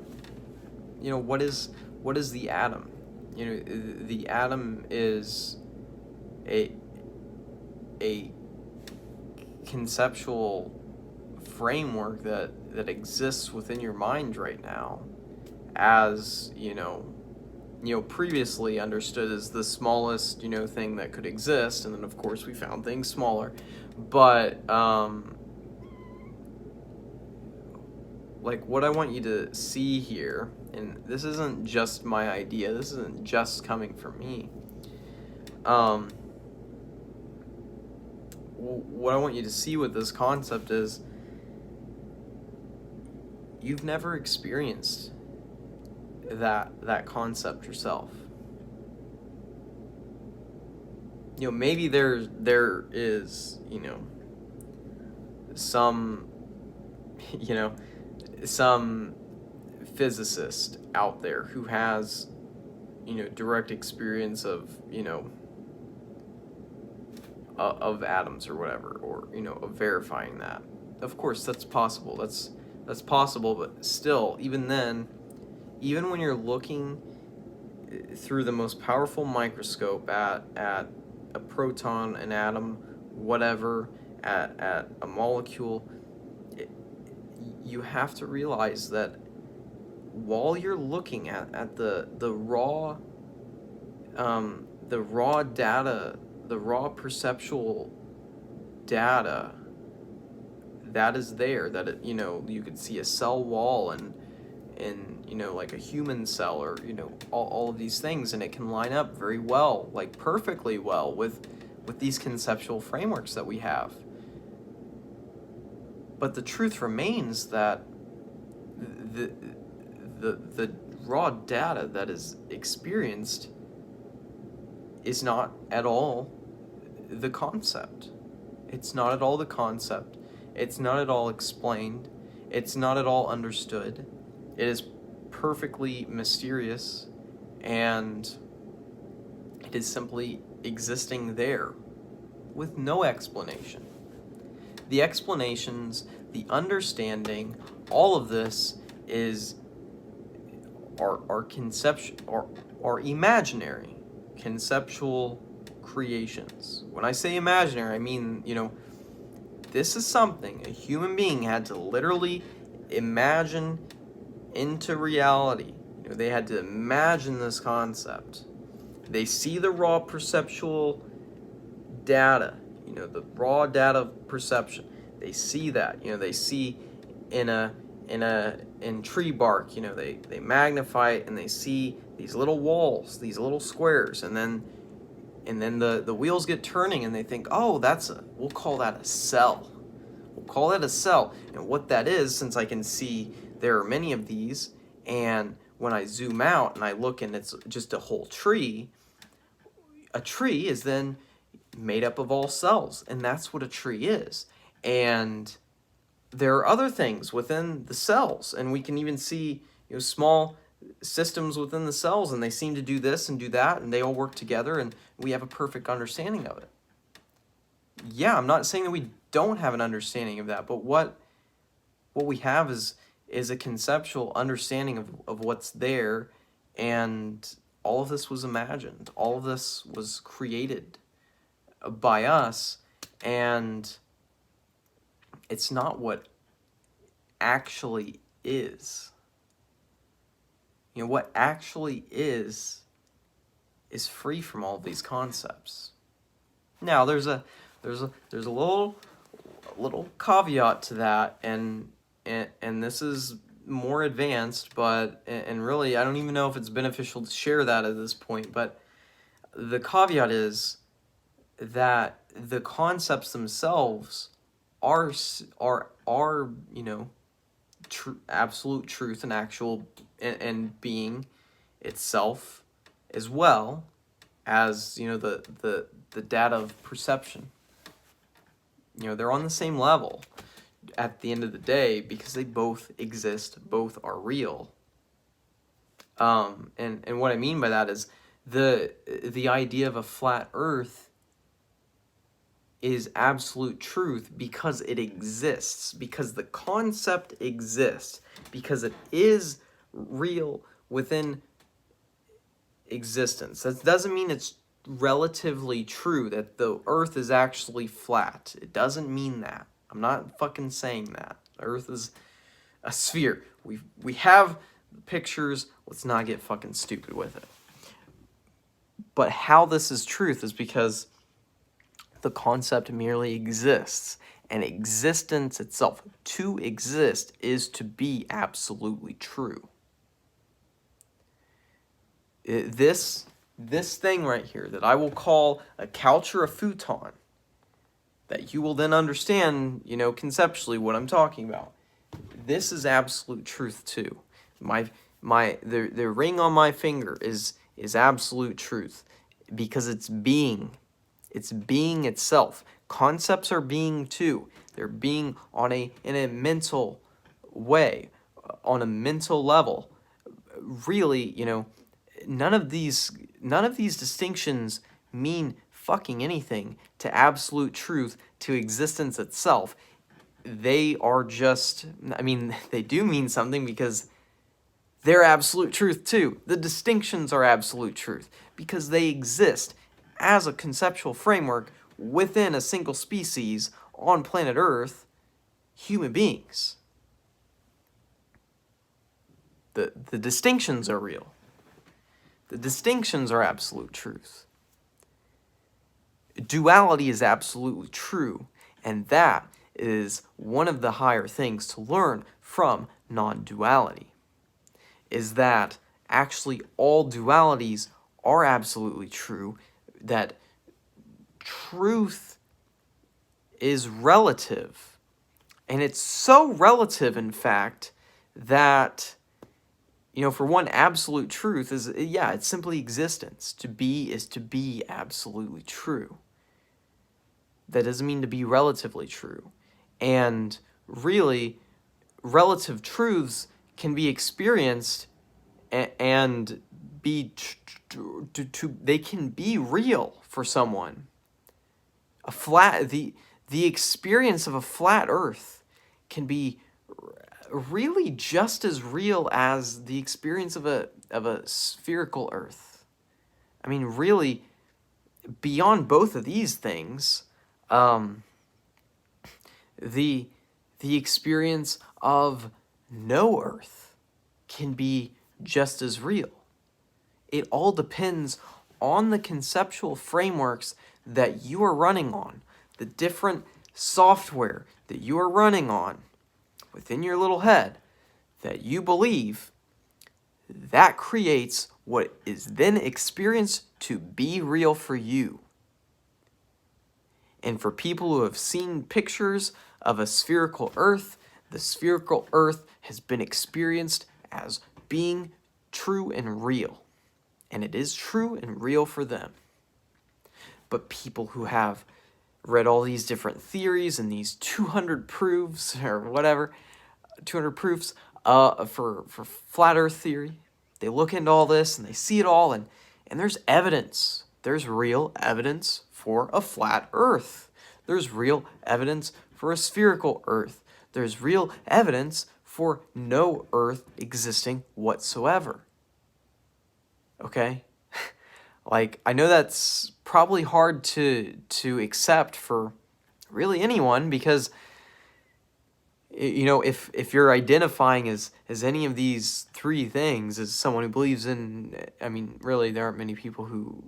What is the atom? The atom is a conceptual framework that exists within your mind right now as, previously understood as the smallest, thing that could exist, and then of course we found things smaller. But like, what I want you to see here, and this isn't just my idea, this isn't just coming from me. What I want you to see with this concept is you've never experienced that concept yourself. Maybe there is, some, some physicist out there who has, direct experience of, of atoms or whatever, or, of verifying that. Of course, that's possible. That's possible, but still, even then, even when you're looking through the most powerful microscope at a proton, an atom, whatever, at a molecule, you have to realize that while you're looking at the raw data, the raw perceptual data that is there, that it, you could see a cell wall and like a human cell, or all of these things, and it can line up very well, like perfectly well, with these conceptual frameworks that we have. But the truth remains that the raw data that is experienced is not at all the concept. It's not at all the concept. It's not at all explained. It's not at all understood. It is perfectly mysterious, and it is simply existing there with no explanation. The explanations, the understanding, all of this are conceptual, are imaginary, conceptual creations. When I say imaginary, I mean, this is something a human being had to literally imagine into reality. They had to imagine this concept. They see the raw perceptual data, the raw data of perception. They see that, they see in tree bark, they magnify it and they see these little walls, these little squares, and then the wheels get turning and they think, oh, we'll call that a cell. We'll call that a cell. And what that is, since I can see there are many of these, and when I zoom out and I look and it's just a whole tree, a tree is then made up of all cells, and that's what a tree is. And there are other things within the cells, and we can even see small systems within the cells, and they seem to do this and do that, and they all work together, and we have a perfect understanding of it. Yeah, I'm not saying that we don't have an understanding of that, but what we have is a conceptual understanding of what's there, and all of this was imagined. All of this was created by us, and it's not what actually is. What actually is free from all of these concepts. Now, there's a little caveat to that, and this is more advanced, but and really I don't even know if it's beneficial to share that at this point. But the caveat is that the concepts themselves are absolute truth and actual and being itself, as well as the data of perception. They're on the same level at the end of the day, because they both exist, both are real. And what I mean by that is the idea of a flat earth is absolute truth because it exists, because the concept exists, because it is real within existence. That doesn't mean it's relatively true, that the earth is actually flat. It doesn't mean that. I'm not fucking saying that. The earth is a sphere. We have pictures. Let's not get fucking stupid with it. But how this is truth is because the concept merely exists. And existence itself, to exist, is to be absolutely true. This thing right here that I will call a couch or a futon, that you will then understand, conceptually what I'm talking about. This is absolute truth too. The ring on my finger is absolute truth because it's being. It's being itself. Concepts are being too. They're being in a mental way, on a mental level. Really, none of these distinctions mean fucking anything to absolute truth, to existence itself. They are just, they do mean something because they're absolute truth too. The distinctions are absolute truth because they exist as a conceptual framework within a single species on planet Earth, human beings. The distinctions are real. The distinctions are absolute truth. Duality is absolutely true, and that is one of the higher things to learn from non-duality, is that actually all dualities are absolutely true, that truth is relative. And it's so relative, in fact, that, for one, absolute truth is, it's simply existence. To be is to be absolutely true. That doesn't mean to be relatively true. And really, relative truths can be experienced and be they can be real for someone. The experience of a flat Earth can be really just as real as the experience of a spherical Earth. Really, beyond both of these things, the experience of no Earth can be just as real. It all depends on the conceptual frameworks that you are running on, the different software that you are running on within your little head that you believe. That creates what is then experienced to be real for you. And for people who have seen pictures of a spherical Earth, the spherical Earth has been experienced as being true and real. And it is true and real for them. But people who have read all these different theories and these 200 proofs or whatever, 200 proofs for flat Earth theory, they look into all this and they see it all, and there's evidence. There's real evidence for a flat Earth. There's real evidence for a spherical Earth. There's real evidence for no Earth existing whatsoever. Okay? I know that's probably hard to accept for really anyone, because if you're identifying as any of these three things, as someone who believes in, really there aren't many people who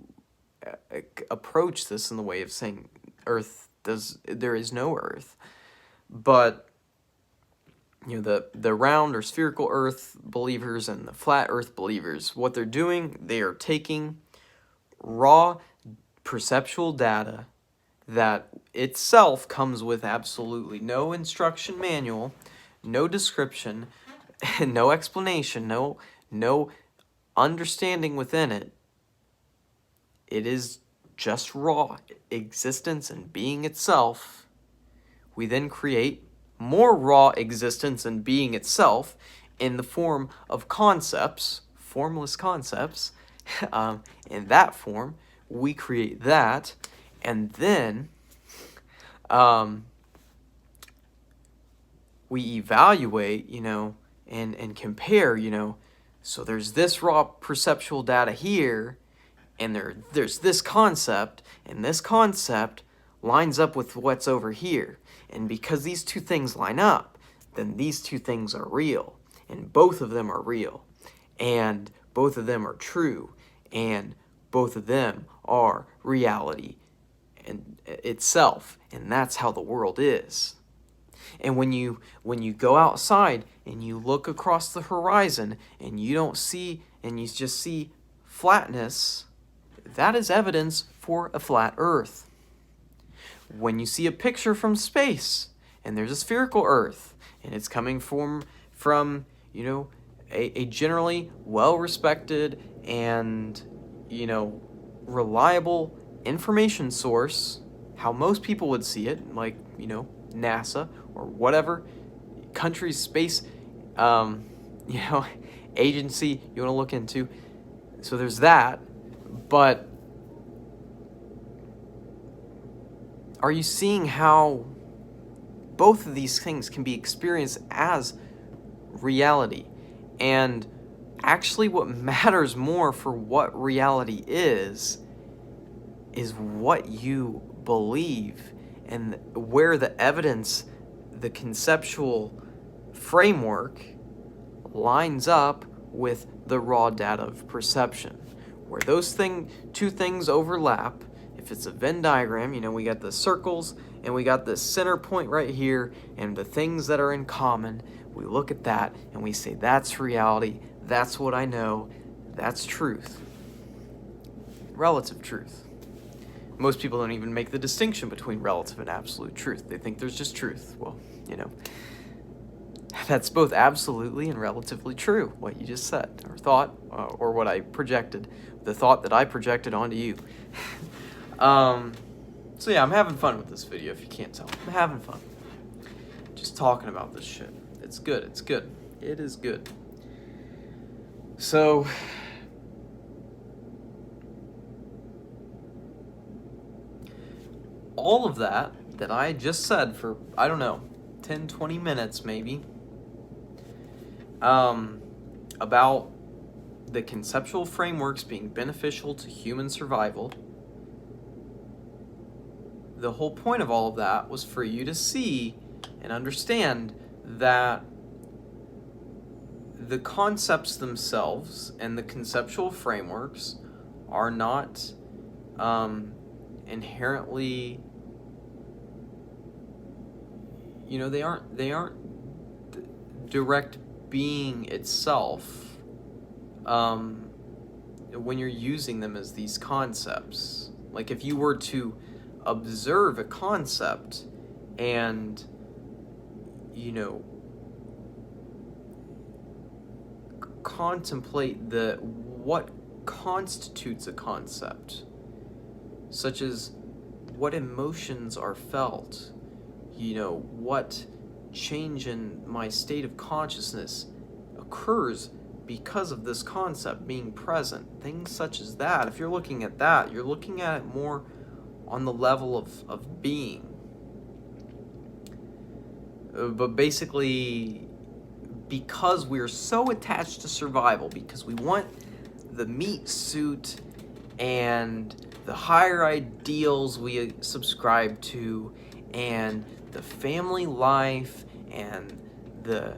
approach this in the way of saying there is no Earth. But the round or spherical Earth believers and the flat Earth believers, what they're doing, they are taking raw perceptual data that itself comes with absolutely no instruction manual, no description, no explanation, no understanding within it. It is just raw existence and being itself. We then create more raw existence and being itself in the form of concepts, formless concepts. In that form, we create that, and then we evaluate, and compare, so there's this raw perceptual data here, and there's this concept, and this concept lines up with what's over here. And because these two things line up, then these two things are real, and both of them are real. and both of them are true, and both of them are reality and itself, and that's how the world is. And when you go outside and you look across the horizon and you don't see, and you just see flatness, that is evidence for a flat earth. When you see a picture from space and there's a spherical earth and it's coming from a generally well-respected and reliable information source, how most people would see it, like NASA or whatever country's space agency you want to look into. So there's that. But are you seeing how both of these things can be experienced as reality? And actually what matters more for what reality is what you believe, and where the evidence, the conceptual framework lines up with the raw data of perception. Where those two things overlap, if it's a Venn diagram, we got the circles and we got the center point right here, and the things that are in common, we look at that and we say, that's reality, that's what I know, that's truth. Relative truth. Most people don't even make the distinction between relative and absolute truth. They think there's just truth. Well, that's both absolutely and relatively true, what you just said, or thought, or what I projected, the thought that I projected onto you. So yeah, I'm having fun with this video, if you can't tell. I'm having fun. Just talking about this shit. It's good, it's good. It is good. So, all of that I just said for, 10, 20 minutes maybe, about the conceptual frameworks being beneficial to human survival, the whole point of all of that was for you to see and understand that the concepts themselves and the conceptual frameworks are not inherently, they aren't direct being itself when you're using them as these concepts. Like if you were to observe a concept and contemplate what constitutes a concept, such as what emotions are felt, what change in my state of consciousness occurs because of this concept being present, things such as that. If you're looking at that, you're looking at it more on the level of being. But basically, because we're so attached to survival, because we want the meat suit and the higher ideals we subscribe to, and the family life, and the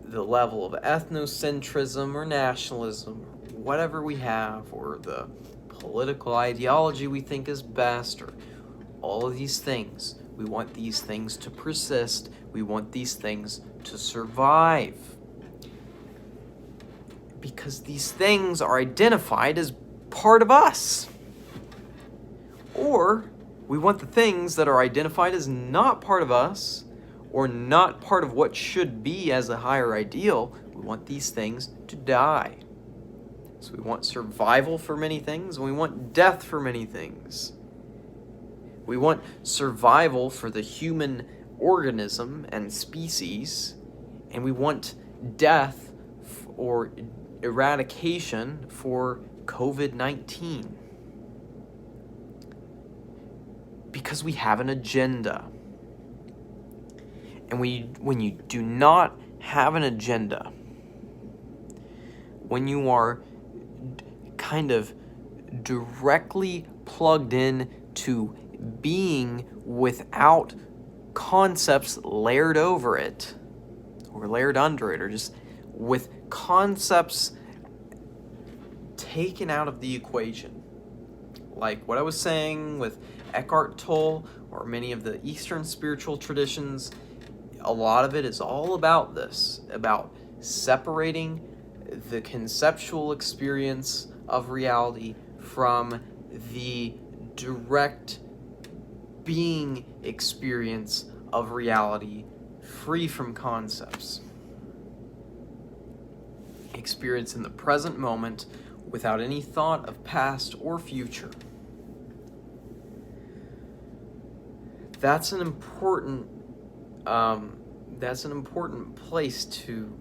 level of ethnocentrism or nationalism, or whatever we have, or the political ideology we think is best, or all of these things. We want these things to persist. We want these things to survive. Because these things are identified as part of us. Or we want the things that are identified as not part of us, or not part of what should be as a higher ideal. We want these things to die. So we want survival for many things, and we want death for many things. We want survival for the human organism and species, and we want death or eradication for COVID-19. Because we have an agenda. And when you do not have an agenda, when you are kind of directly plugged in to being without concepts layered over it, or layered under it, or just with concepts taken out of the equation. Like what I was saying with Eckhart Tolle or many of the Eastern spiritual traditions, a lot of it is all about this, about separating the conceptual experience of reality from the direct being experience of reality, free from concepts. Experience in the present moment without any thought of past or future. That's an important place to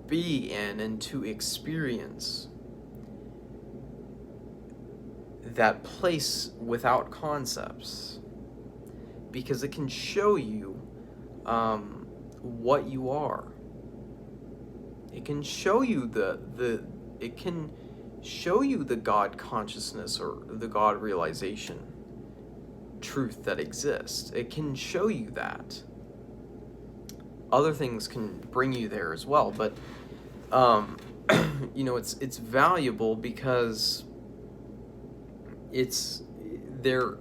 be in and to experience. That place without concepts, because it can show you what you are. It can show you the God consciousness or the God realization truth that exists. It can show you that. Other things can bring you there as well, but it's valuable because it's there.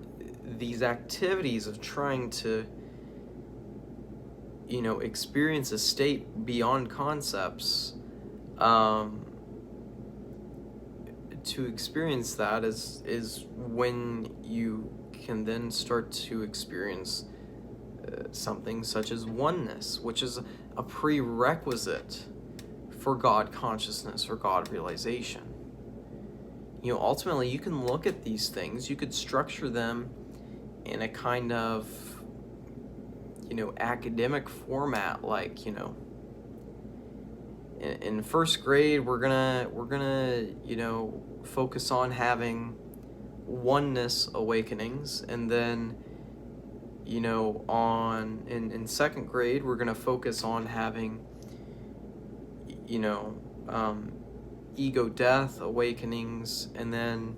These activities of trying to experience a state beyond concepts, to experience that is when you can then start to experience something such as oneness, which is a prerequisite for God consciousness or God realization. Ultimately, you can look at these things, you could structure them in a kind of, academic format, like, in first grade, we're gonna, focus on having oneness awakenings, and then, in second grade, we're gonna focus on having, ego death awakenings, and then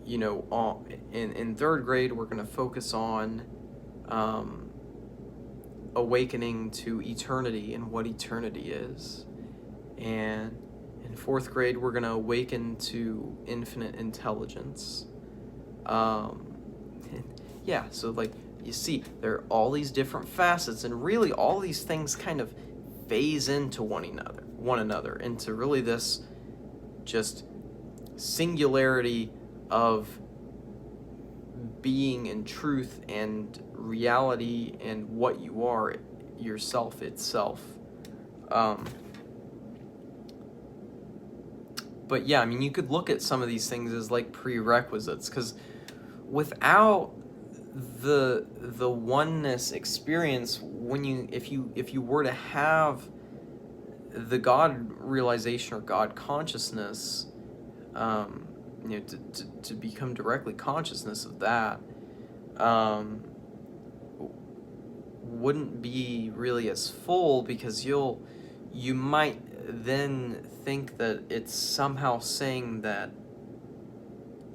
in third grade we're going to focus on awakening to eternity and what eternity is, and in fourth grade we're going to awaken to infinite intelligence. Yeah, so like you see, there are all these different facets, and really all these things kind of phase into one another into really this just singularity of being and truth and reality and what you are yourself itself. But yeah, I mean, you could look at some of these things as like prerequisites, because without the oneness experience, if you were to have the God realization or God consciousness, to become directly consciousness of that, wouldn't be really as full, because you might then think that it's somehow saying that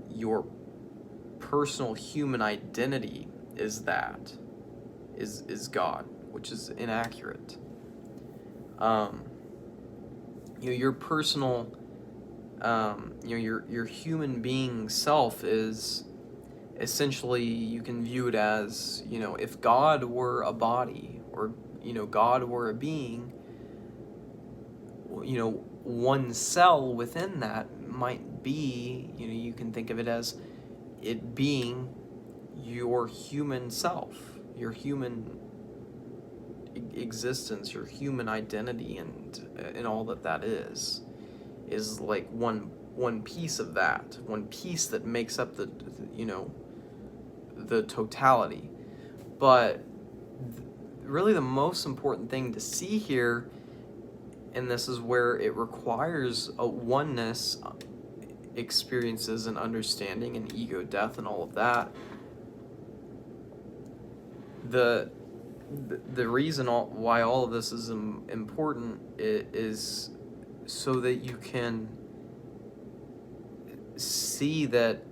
your personal human identity is God, which is inaccurate. Your personal, your human being self is essentially, you can view it as, if God were a body, or God were a being, one cell within that might be, you can think of it as it being your human self, your human existence, your human identity, and all that is like one piece of that, one piece that makes up the totality. But really the most important thing to see here, and this is where it requires a oneness experiences and understanding and ego death and all of that, the reason why all of this is important is so that you can see that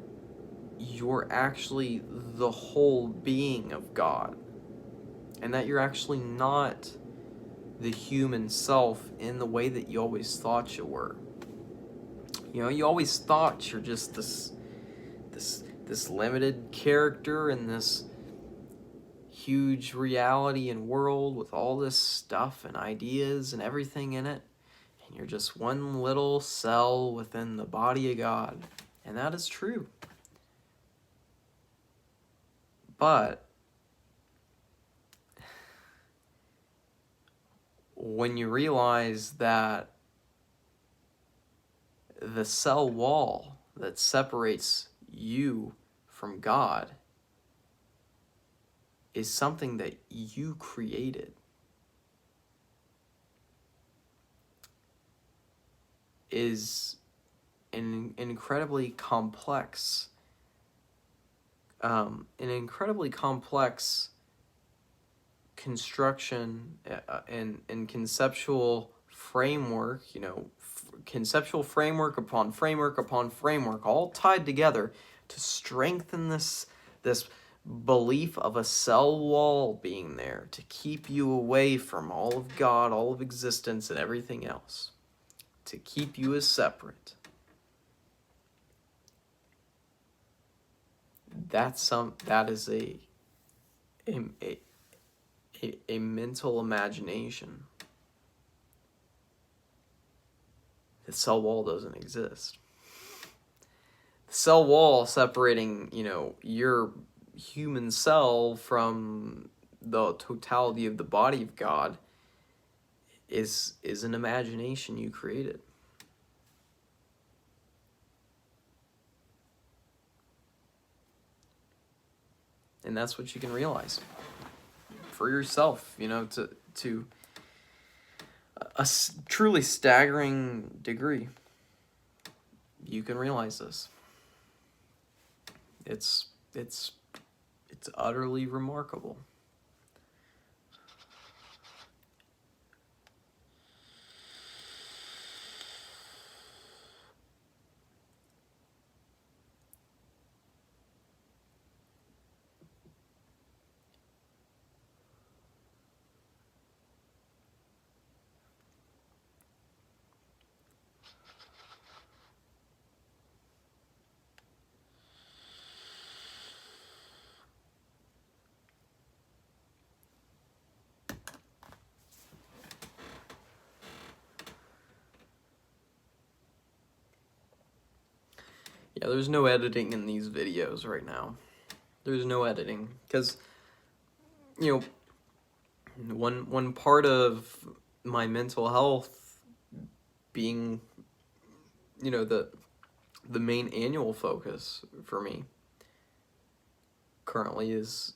you're actually the whole being of God, and that you're actually not the human self in the way that you always thought you were. You know, you always thought you're just this limited character in this huge reality and world with all this stuff and ideas and everything in it, and you're just one little cell within the body of God. And that is true. But when you realize that the cell wall that separates you from God is something that you created, is an incredibly complex construction and conceptual framework, conceptual framework upon framework upon framework, all tied together to strengthen this belief of a cell wall being there to keep you away from all of God, all of existence, and everything else, to keep you as separate. That is a mental imagination. The cell wall doesn't exist. The cell wall separating, your human cell from the totality of the body of God is an imagination you created. And that's what you can realize for yourself, to a truly staggering degree. You can realize this. It's utterly remarkable. Yeah, there's no editing in these videos right now. There's no editing because, one part of my mental health being, the main annual focus for me currently is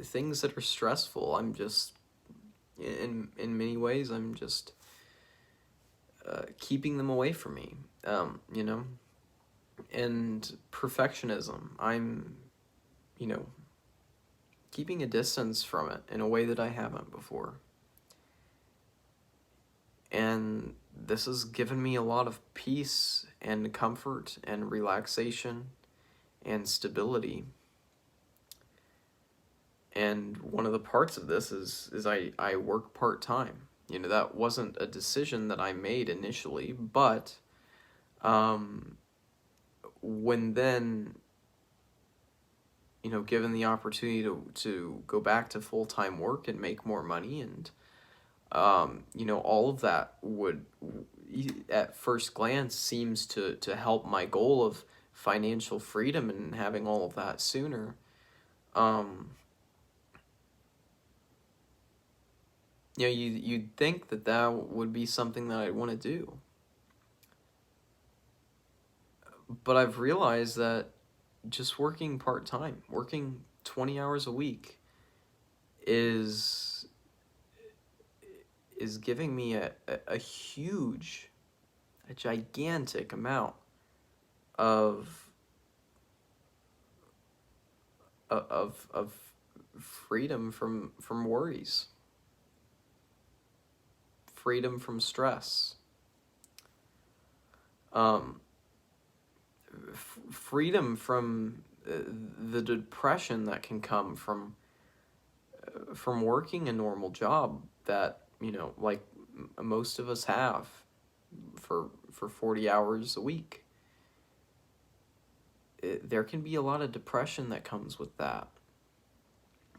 things that are stressful. I'm just, in many ways, I'm just keeping them away from me, and perfectionism. I'm, keeping a distance from it in a way that I haven't before. And this has given me a lot of peace and comfort and relaxation and stability. And one of the parts of this is I work part-time. That wasn't a decision that I made initially, but when then, given the opportunity to go back to full-time work and make more money, and all of that would, at first glance, seems to help my goal of financial freedom and having all of that sooner. You'd think that would be something that I'd want to do. But I've realized that just working part-time, working 20 hours a week is giving me a huge, a gigantic amount of freedom from worries, freedom from stress, freedom from the depression that can come from working a normal job that, like most of us have for 40 hours a week. There can be a lot of depression that comes with that.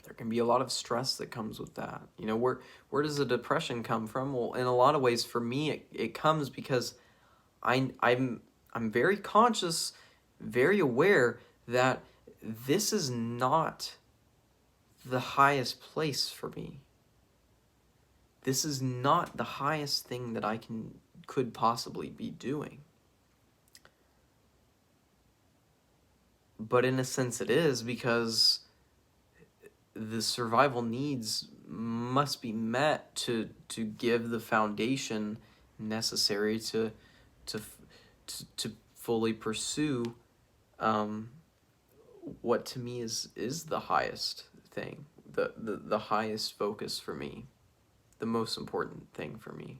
There can be a lot of stress that comes with that. Where does the depression come from? Well, in a lot of ways, for me, it comes because I'm very conscious, very aware that this is not the highest place for me. This is not the highest thing that I could possibly be doing. But in a sense it is, because the survival needs must be met to give the foundation necessary to fully pursue what to me is the highest thing, the highest focus for me, the most important thing for me.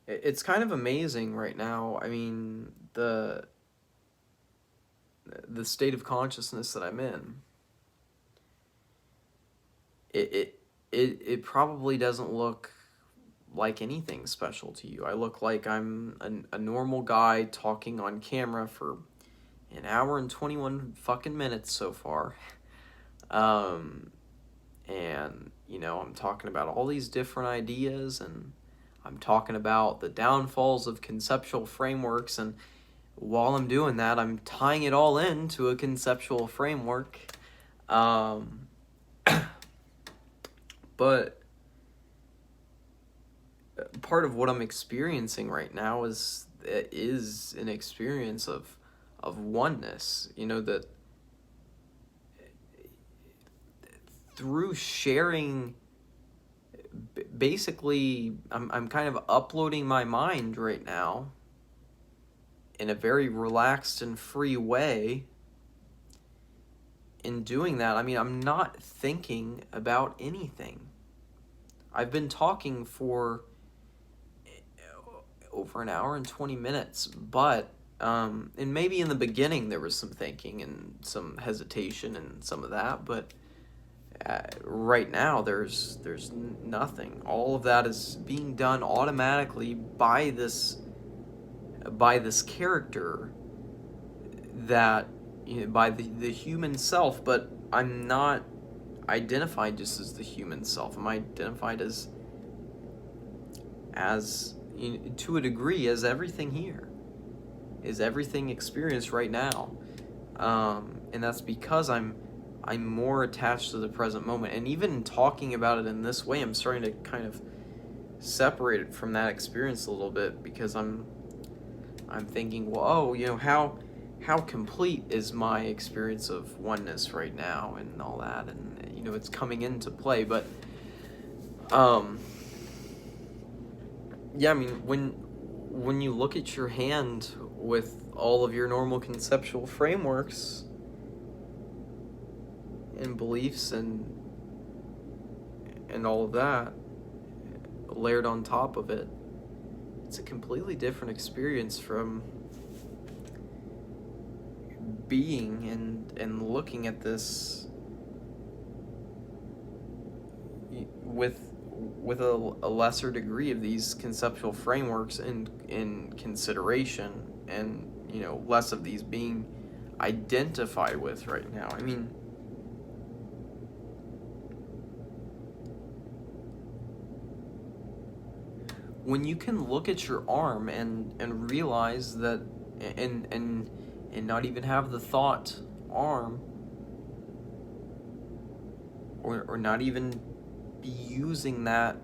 It's kind of amazing right now. I mean, the state of consciousness that I'm in. It probably doesn't look like anything special to you. I look like I'm a normal guy talking on camera for an hour and 21 fucking minutes so far. And, I'm talking about all these different ideas, and I'm talking about the downfalls of conceptual frameworks, and while I'm doing that, I'm tying it all into a conceptual framework. But part of what I'm experiencing right now is an experience of oneness. That through sharing, basically, I'm kind of uploading my mind right now in a very relaxed and free way. In doing that, I'm not thinking about anything. I've been talking for over an hour and 20 minutes, but and maybe in the beginning there was some thinking and some hesitation and some of that, but right now there's nothing. All of that is being done automatically by this character, that by the human self. But I'm not identified just as the human self. I'm identified as to a degree as everything here, is everything experienced right now, and that's because I'm more attached to the present moment. And even talking about it in this way, I'm starting to kind of separate it from that experience a little bit, because I'm thinking, well, how complete is my experience of oneness right now, and all that, and it's coming into play. But yeah, when you look at your hand with all of your normal conceptual frameworks and beliefs and all of that layered on top of it, it's a completely different experience from being and looking at this with a lesser degree of these conceptual frameworks in consideration, and less of these being identified with right now. When you can look at your arm and realize that, and not even have the thought arm, or not even be using that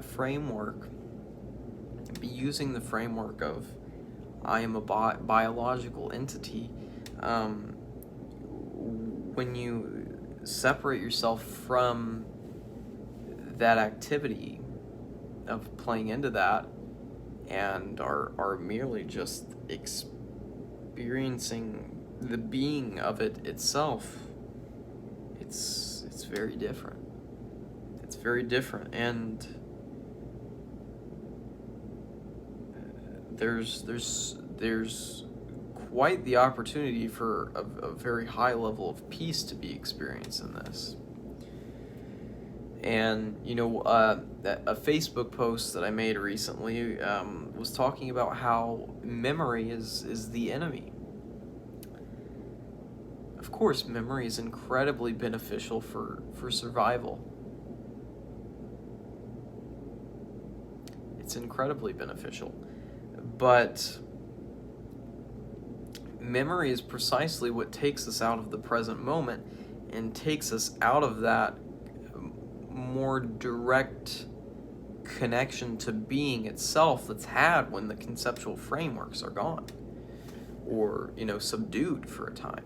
framework, be using the framework of I am a biological entity. When you separate yourself from that activity of playing into that, and are merely just experiencing the being of it itself, it's very different. It's very different. And there's quite the opportunity for a very high level of peace to be experienced in this. And a Facebook post that I made recently was talking about how memory is the enemy. Of course, memory is incredibly beneficial for survival. It's incredibly beneficial. But memory is precisely what takes us out of the present moment and takes us out of that more direct connection to being itself that's had when the conceptual frameworks are gone or, subdued for a time.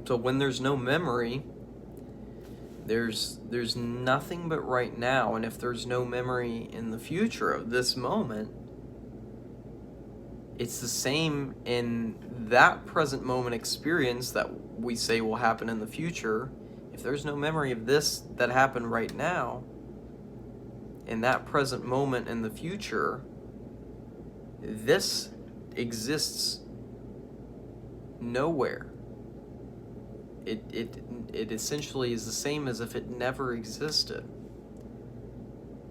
So when there's no memory, there's nothing but right now, and if there's no memory in the future of this moment, it's the same in that present moment experience that we say will happen in the future. If there's no memory of this that happened right now, in that present moment in the future, this exists nowhere. It essentially is the same as if it never existed.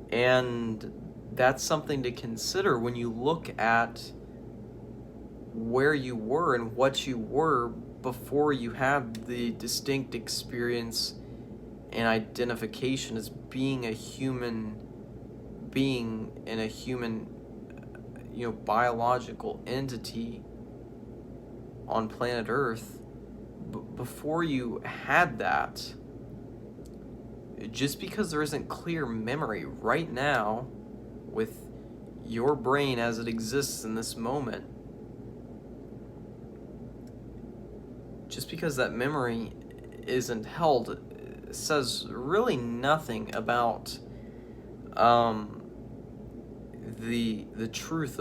And that's something to consider when you look at where you were and what you were before you had the distinct experience and identification as being a human being and a human, biological entity on planet Earth. Before you had that, just because there isn't clear memory right now with your brain as it exists in this moment, just because that memory isn't held says really nothing about the truth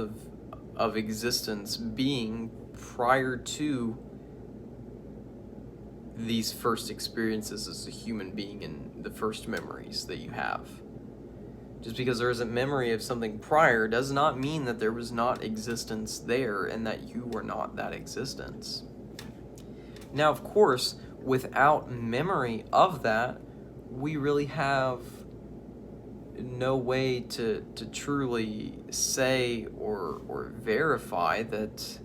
of existence being prior to these first experiences as a human being and the first memories that you have. Just because there isn't memory of something prior does not mean that there was not existence there and that you were not that existence. Now, of course, without memory of that, we really have no way to truly say or verify that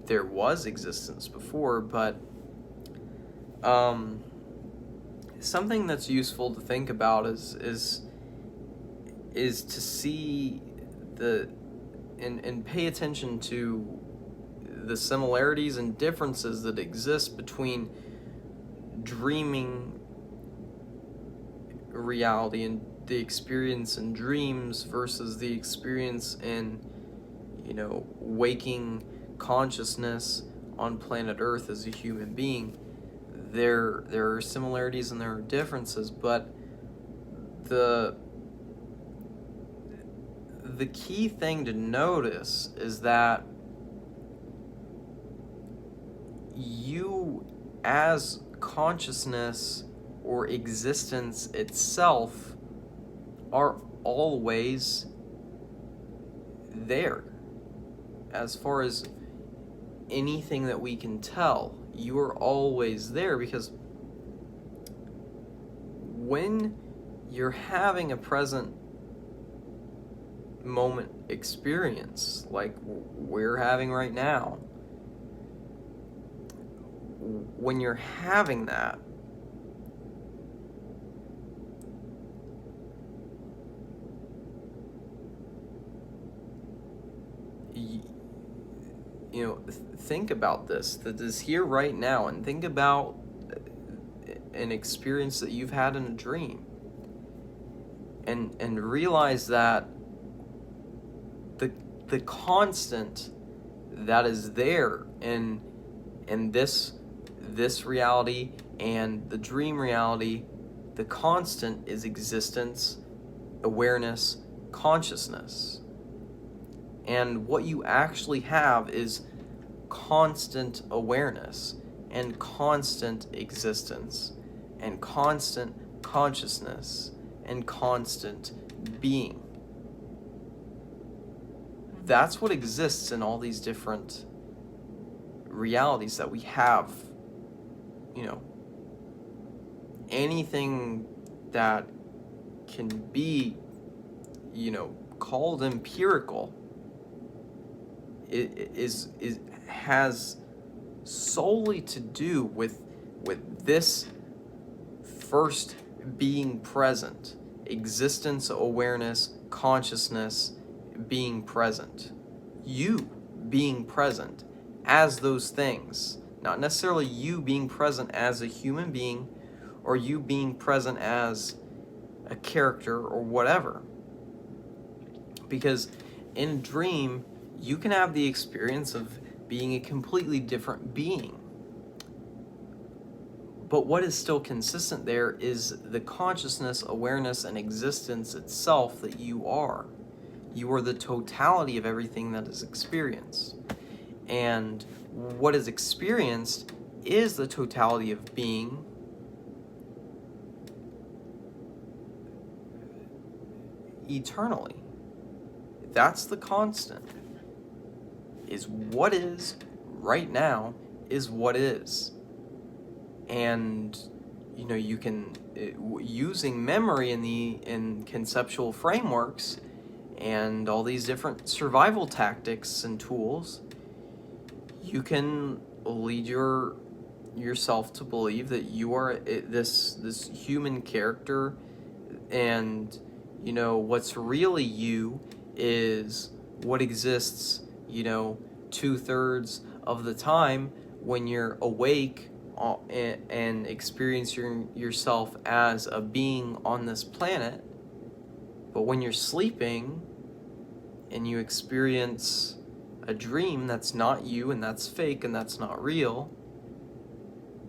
there was existence before, but something that's useful to think about is to see and pay attention to the similarities and differences that exist between dreaming reality and the experience in dreams versus the experience in waking consciousness on planet Earth as a human being. There are similarities and there are differences, but the key thing to notice is that you as consciousness or existence itself are always there. As far as anything that we can tell, you are always there, because when you're having a present moment experience like we're having right now, when you're having that, think about this, that is here right now, and think about an experience that you've had in a dream, and realize that the constant that is there in this reality and the dream reality, the constant is existence, awareness, consciousness. And what you actually have is constant awareness and constant existence and constant consciousness and constant being. That's what exists in all these different realities that we have. You know, anything that can be, called empirical is has solely to do with this first being present, existence, awareness, consciousness being present, you being present as those things, not necessarily you being present as a human being or you being present as a character or whatever. Because in a dream, you can have the experience of being a completely different being. But what is still consistent there is the consciousness, awareness, and existence itself that you are. You are the totality of everything that is experienced. And what is experienced is the totality of being eternally. That's the constant. Is what is right now is what is. And you can, using memory in conceptual frameworks and all these different survival tactics and tools, you can lead yourself to believe that you are this human character, and what's really you is what exists 2/3 of the time when you're awake and experiencing yourself as a being on this planet. But when you're sleeping and you experience a dream that's not you and that's fake and that's not real,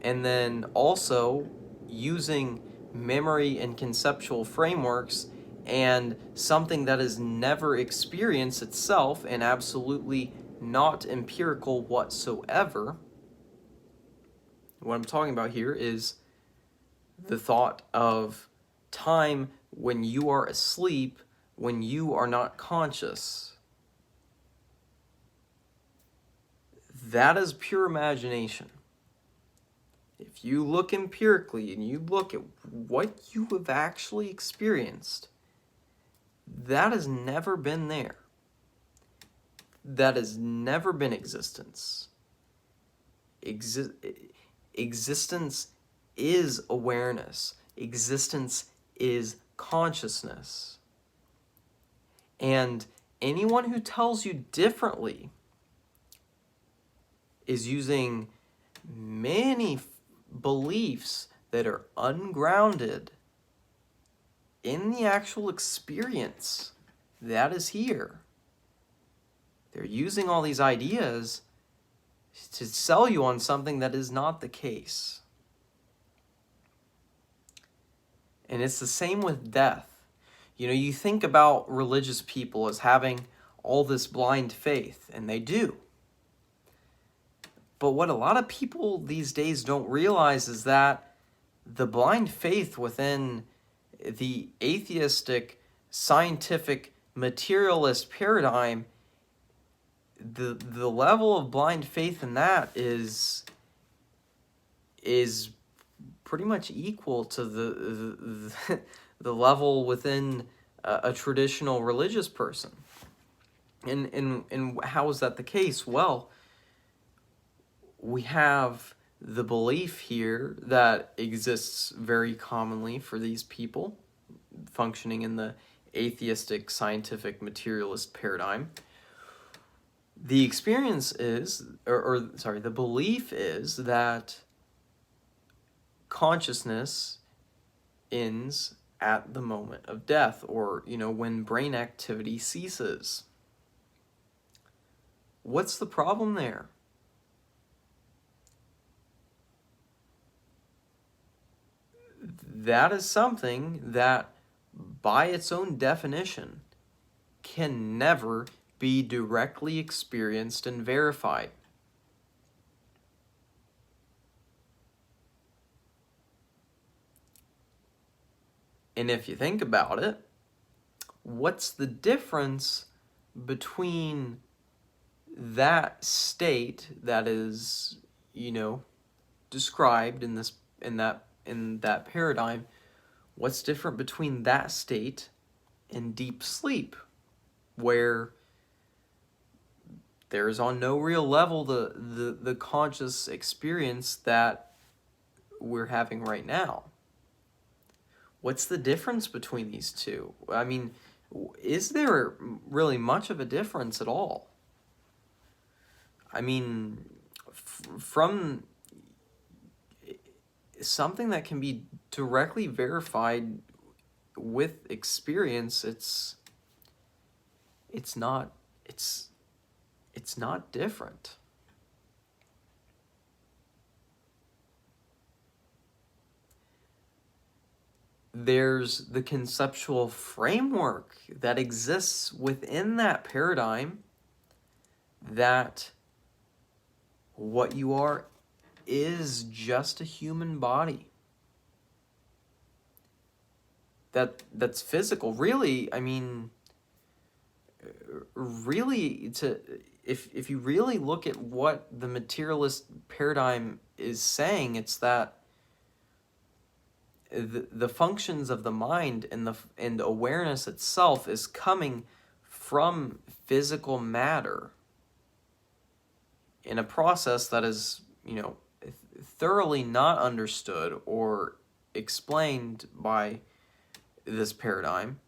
and then also using memory and conceptual frameworks and something that is never experienced itself and absolutely not empirical whatsoever. What I'm talking about here is the thought of time when you are asleep, when you are not conscious. That is pure imagination. If you look empirically and you look at what you have actually experienced, that has never been there. That has never been existence. Existence is awareness. Existence is consciousness. And anyone who tells you differently is using many beliefs that are ungrounded in the actual experience that is here. They're using all these ideas to sell you on something that is not the case. And it's the same with death. You think about religious people as having all this blind faith, and they do. But what a lot of people these days don't realize is that the blind faith within the atheistic, scientific, materialist paradigm, the level of blind faith in that is pretty much equal to the level within a traditional religious person. And how is that the case? Well, we have the belief here that exists very commonly for these people functioning in the atheistic, scientific, materialist paradigm. The experience is, the belief is that consciousness ends at the moment of death, or, when brain activity ceases. What's the problem there? That is something that, by its own definition, can never be directly experienced and verified. And if you think about it, what's the difference between that state that is, described in that paradigm? What's different between that state and deep sleep, where there is on no real level the conscious experience that we're having right now? What's the difference between these two? I mean, is there really much of a difference at all? I mean, from something that can be directly verified with experience, it's not different. There's the conceptual framework that exists within that paradigm, that what you are is just a human body. That's physical. Really, I mean, really, if you really look at what the materialist paradigm is saying, it's that the functions of the mind and awareness itself is coming from physical matter in a process that is, thoroughly not understood or explained by this paradigm.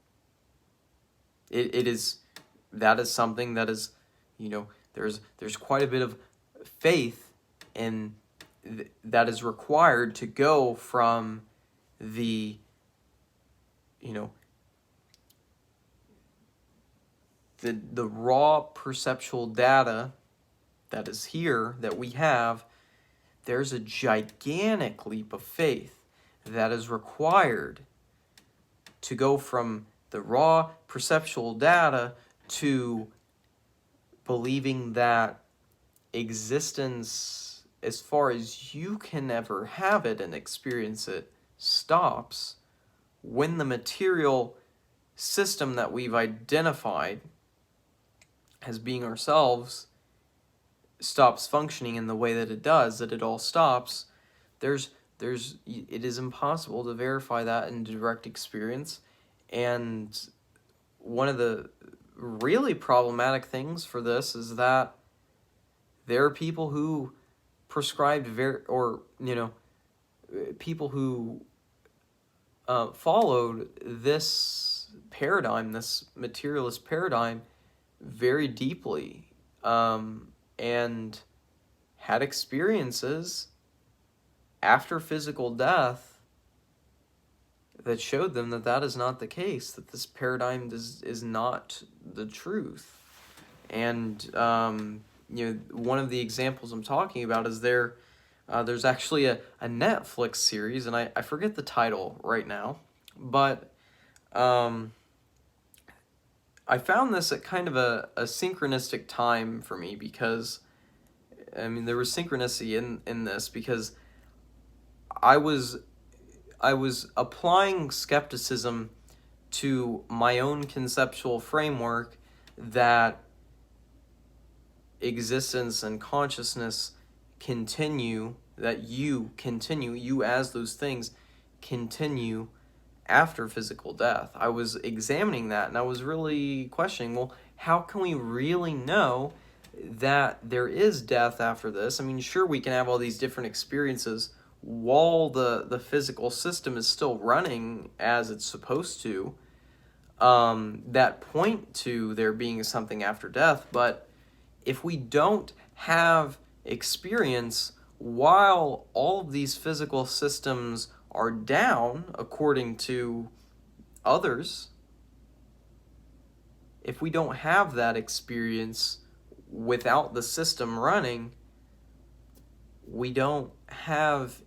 That is something that is, there's quite a bit of faith in that is required to go from the the raw perceptual data that is here, that we have. There's a gigantic leap of faith that is required to go from the raw perceptual data to believing that existence, as far as you can ever have it and experience it, stops when the material system that we've identified as being ourselves stops functioning in the way that it does, that it all stops. It is impossible to verify that in direct experience. And one of the really problematic things for this is that there are people who prescribed people who followed this paradigm, this materialist paradigm, very deeply, and had experiences after physical death that showed them that that is not the case, that this paradigm is not the truth. And one of the examples I'm talking about is there's actually a Netflix series, and I forget the title right now, but I found this at kind of a synchronistic time for me, because I mean, there was synchronicity in this, because I was applying skepticism to my own conceptual framework that existence and consciousness continue, that you as those things continue after physical death. I was examining that, and I was really questioning, well, how can we really know that there is death after this? I mean, sure, we can have all these different experiences while the physical system is still running as it's supposed to, that point to there being something after death. But if we don't have experience while all of these physical systems are down, according to others, if we don't have that experience without the system running, we don't have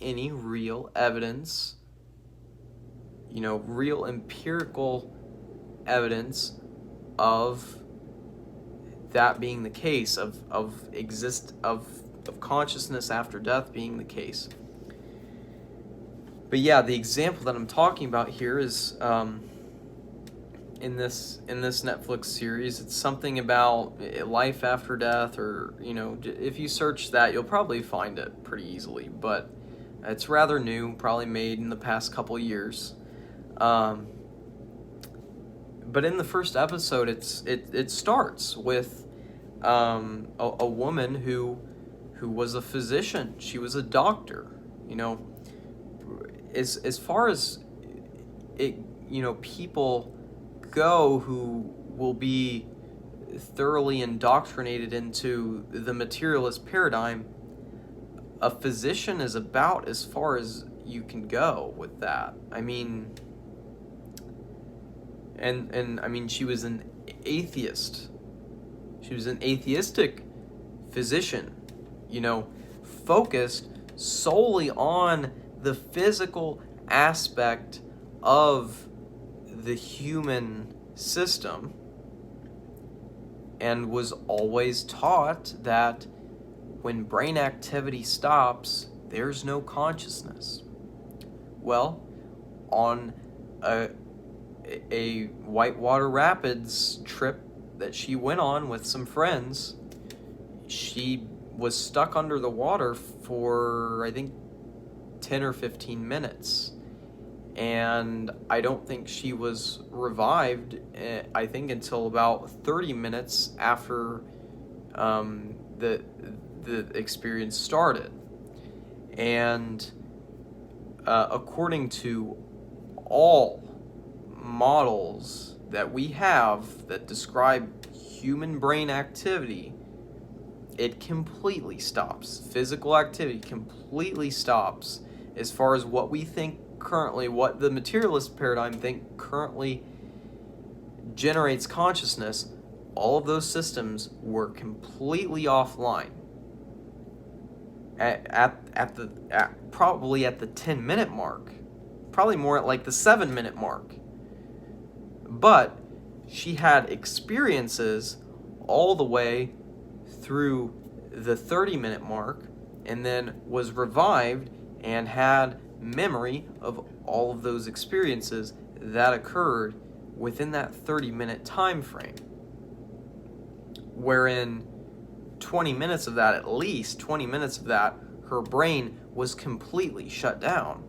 any real evidence, real empirical evidence of that being the case, of consciousness after death being the case. But yeah, the example that I'm talking about here is in this Netflix series. It's something about life after death, or if you search that, you'll probably find it pretty easily. But it's rather new, probably made in the past couple years. But in the first episode, it starts with a woman who was a physician. She was a doctor. As far as it, people go who will be thoroughly indoctrinated into the materialist paradigm, a physician is about as far as you can go with that. I mean, and I mean, she was an atheist. She was an atheistic physician, focused solely on the physical aspect of the human system, and was always taught that when brain activity stops, there's no consciousness. Well, on a whitewater rapids trip that she went on with some friends, she was stuck under the water for, I think, 10 or 15 minutes. And I don't think she was revived, I think, until about 30 minutes after the experience started. And according to all models that we have that describe human brain activity, it completely stops. Physical activity completely stops as far as what we think currently, what the materialist paradigm think currently generates consciousness. All of those systems were completely offline probably at the 10-minute mark, probably more at like the 7-minute mark. But she had experiences all the way through the 30-minute mark, and then was revived and had memory of all of those experiences that occurred within that 30-minute time frame, wherein 20 minutes of that, at least 20 minutes of that, her brain was completely shut down.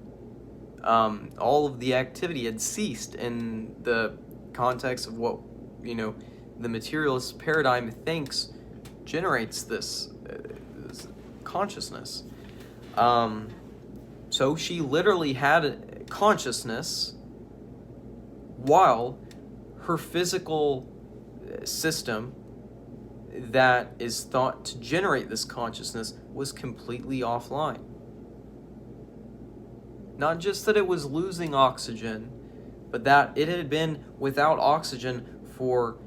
All of the activity had ceased in the context of what the materialist paradigm thinks generates this consciousness. So she literally had consciousness while her physical system that is thought to generate this consciousness was completely offline. Not just that it was losing oxygen, but that it had been without oxygen for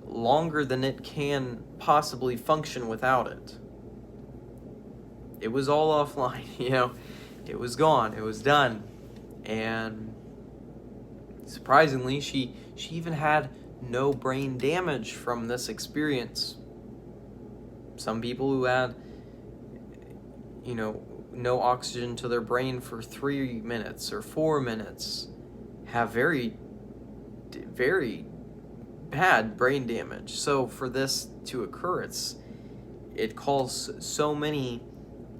longer than it can possibly function without it. It was all offline, It was gone. It was done. And surprisingly, she even had no brain damage from this experience. Some people who had, no oxygen to their brain for 3 minutes or 4 minutes have very, very bad brain damage. So for this to occur, it calls so many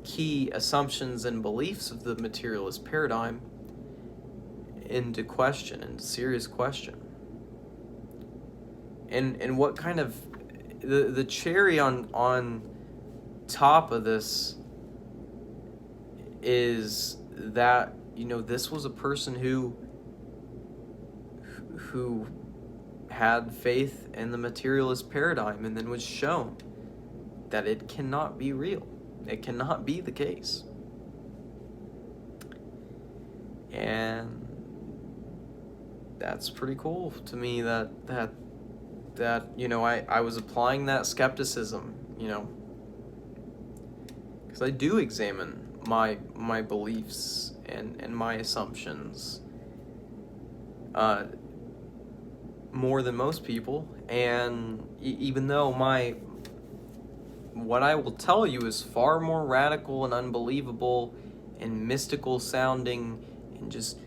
key assumptions and beliefs of the materialist paradigm into question, into serious question. And what kind of the cherry on top of this is that this was a person who had faith in the materialist paradigm, and then was shown that it cannot be real. It cannot be the case. And that's pretty cool to me that I was applying that skepticism, because I do examine my beliefs and my assumptions more than most people. And even though what I will tell you is far more radical and unbelievable and mystical sounding and just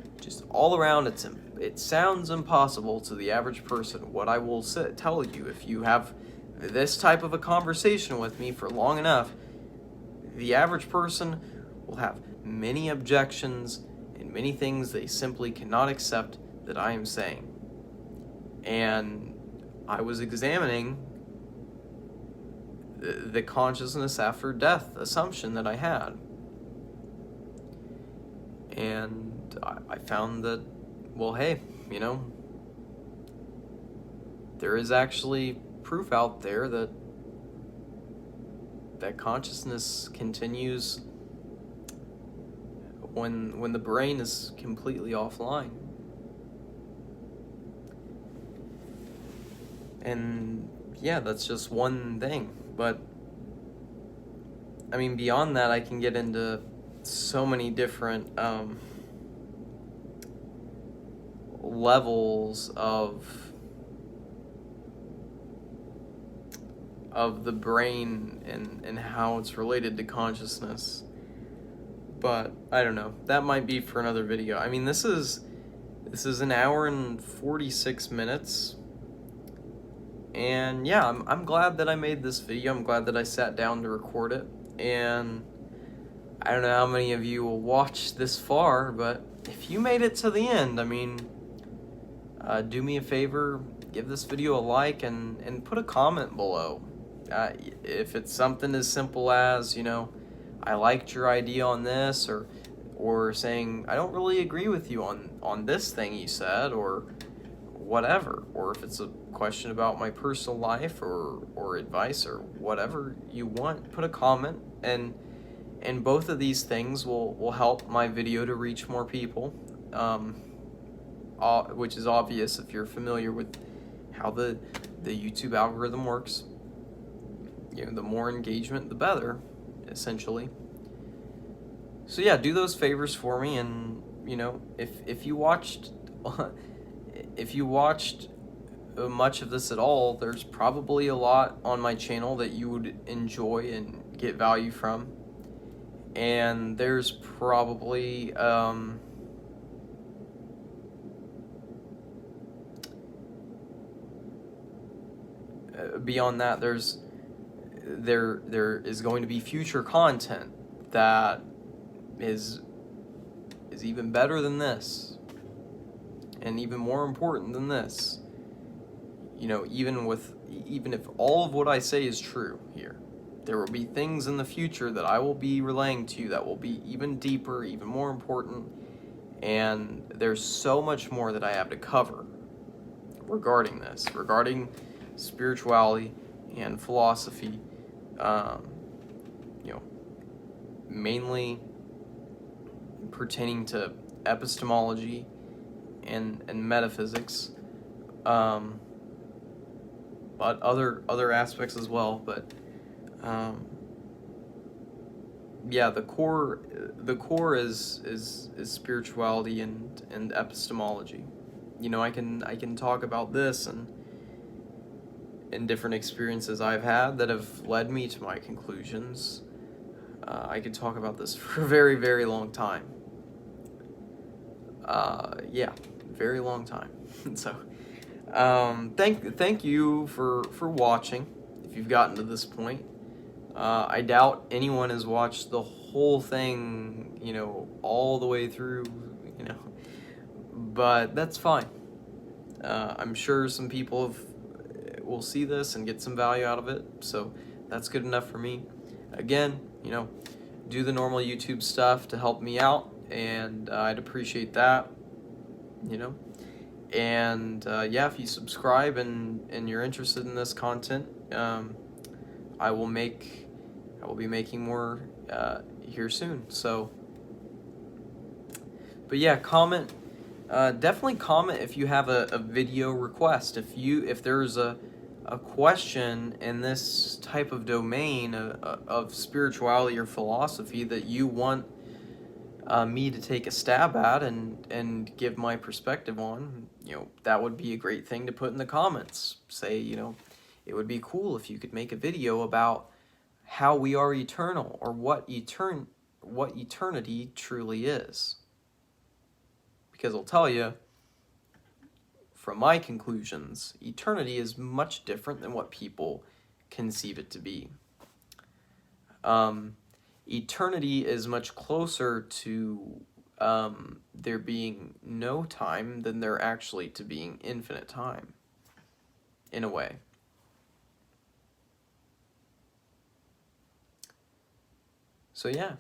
all around, it sounds impossible to the average person. What I will tell you, if you have this type of a conversation with me for long enough, the average person will have many objections and many things they simply cannot accept that I am saying. And I was examining the consciousness after death assumption that I had. And I found that, well, hey, there is actually proof out there that consciousness continues when the brain is completely offline. And yeah, that's just one thing. But I mean, beyond that, I can get into so many different levels of the brain and how it's related to consciousness. But I don't know. That might be for another video. I mean, this is an hour and 46 minutes. And yeah, I'm glad that I made this video. I'm glad that I sat down to record it. And I don't know how many of you will watch this far, but if you made it to the end, I mean, do me a favor, give this video a like and put a comment below. If it's something as simple as, I liked your idea on this, or saying, I don't really agree with you on this thing you said, or whatever, or if it's a question about my personal life or advice or whatever you want, put a comment, and both of these things will help my video to reach more people, which is obvious if you're familiar with how the YouTube algorithm works. The more engagement, the better, essentially. So yeah, do those favors for me, and if you watched much of this at all, there's probably a lot on my channel that you would enjoy and get value from, and there's probably beyond that, there is going to be future content that is even better than this, and even more important than this. Even if all of what I say is true here, there will be things in the future that I will be relaying to you that will be even deeper, even more important, and there's so much more that I have to cover regarding this, regarding spirituality and philosophy, mainly pertaining to epistemology and metaphysics, but other aspects as well. But yeah, the core is spirituality and epistemology. I can talk about this and different experiences I've had that have led me to my conclusions. I could talk about this for a very, very long time. Yeah, very long time. So, thank you for watching. If you've gotten to this point, I doubt anyone has watched the whole thing, all the way through, but that's fine. I'm sure some people will see this and get some value out of it, so that's good enough for me. Again, do the normal YouTube stuff to help me out, and I'd appreciate that, and yeah, if you subscribe and you're interested in this content, I will be making more here soon. So, but yeah, comment. Definitely comment if you have a video request. If there's a question in this type of domain of spirituality or philosophy that you want me to take a stab at and give my perspective on, that would be a great thing to put in the comments. Say, it would be cool if you could make a video about how we are eternal, or what eternity truly is. Because I'll tell you, from my conclusions, eternity is much different than what people conceive it to be. Eternity is much closer to there being no time than there actually to being infinite time, in a way. So yeah.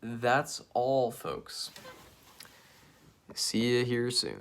That's all, folks. See you here soon.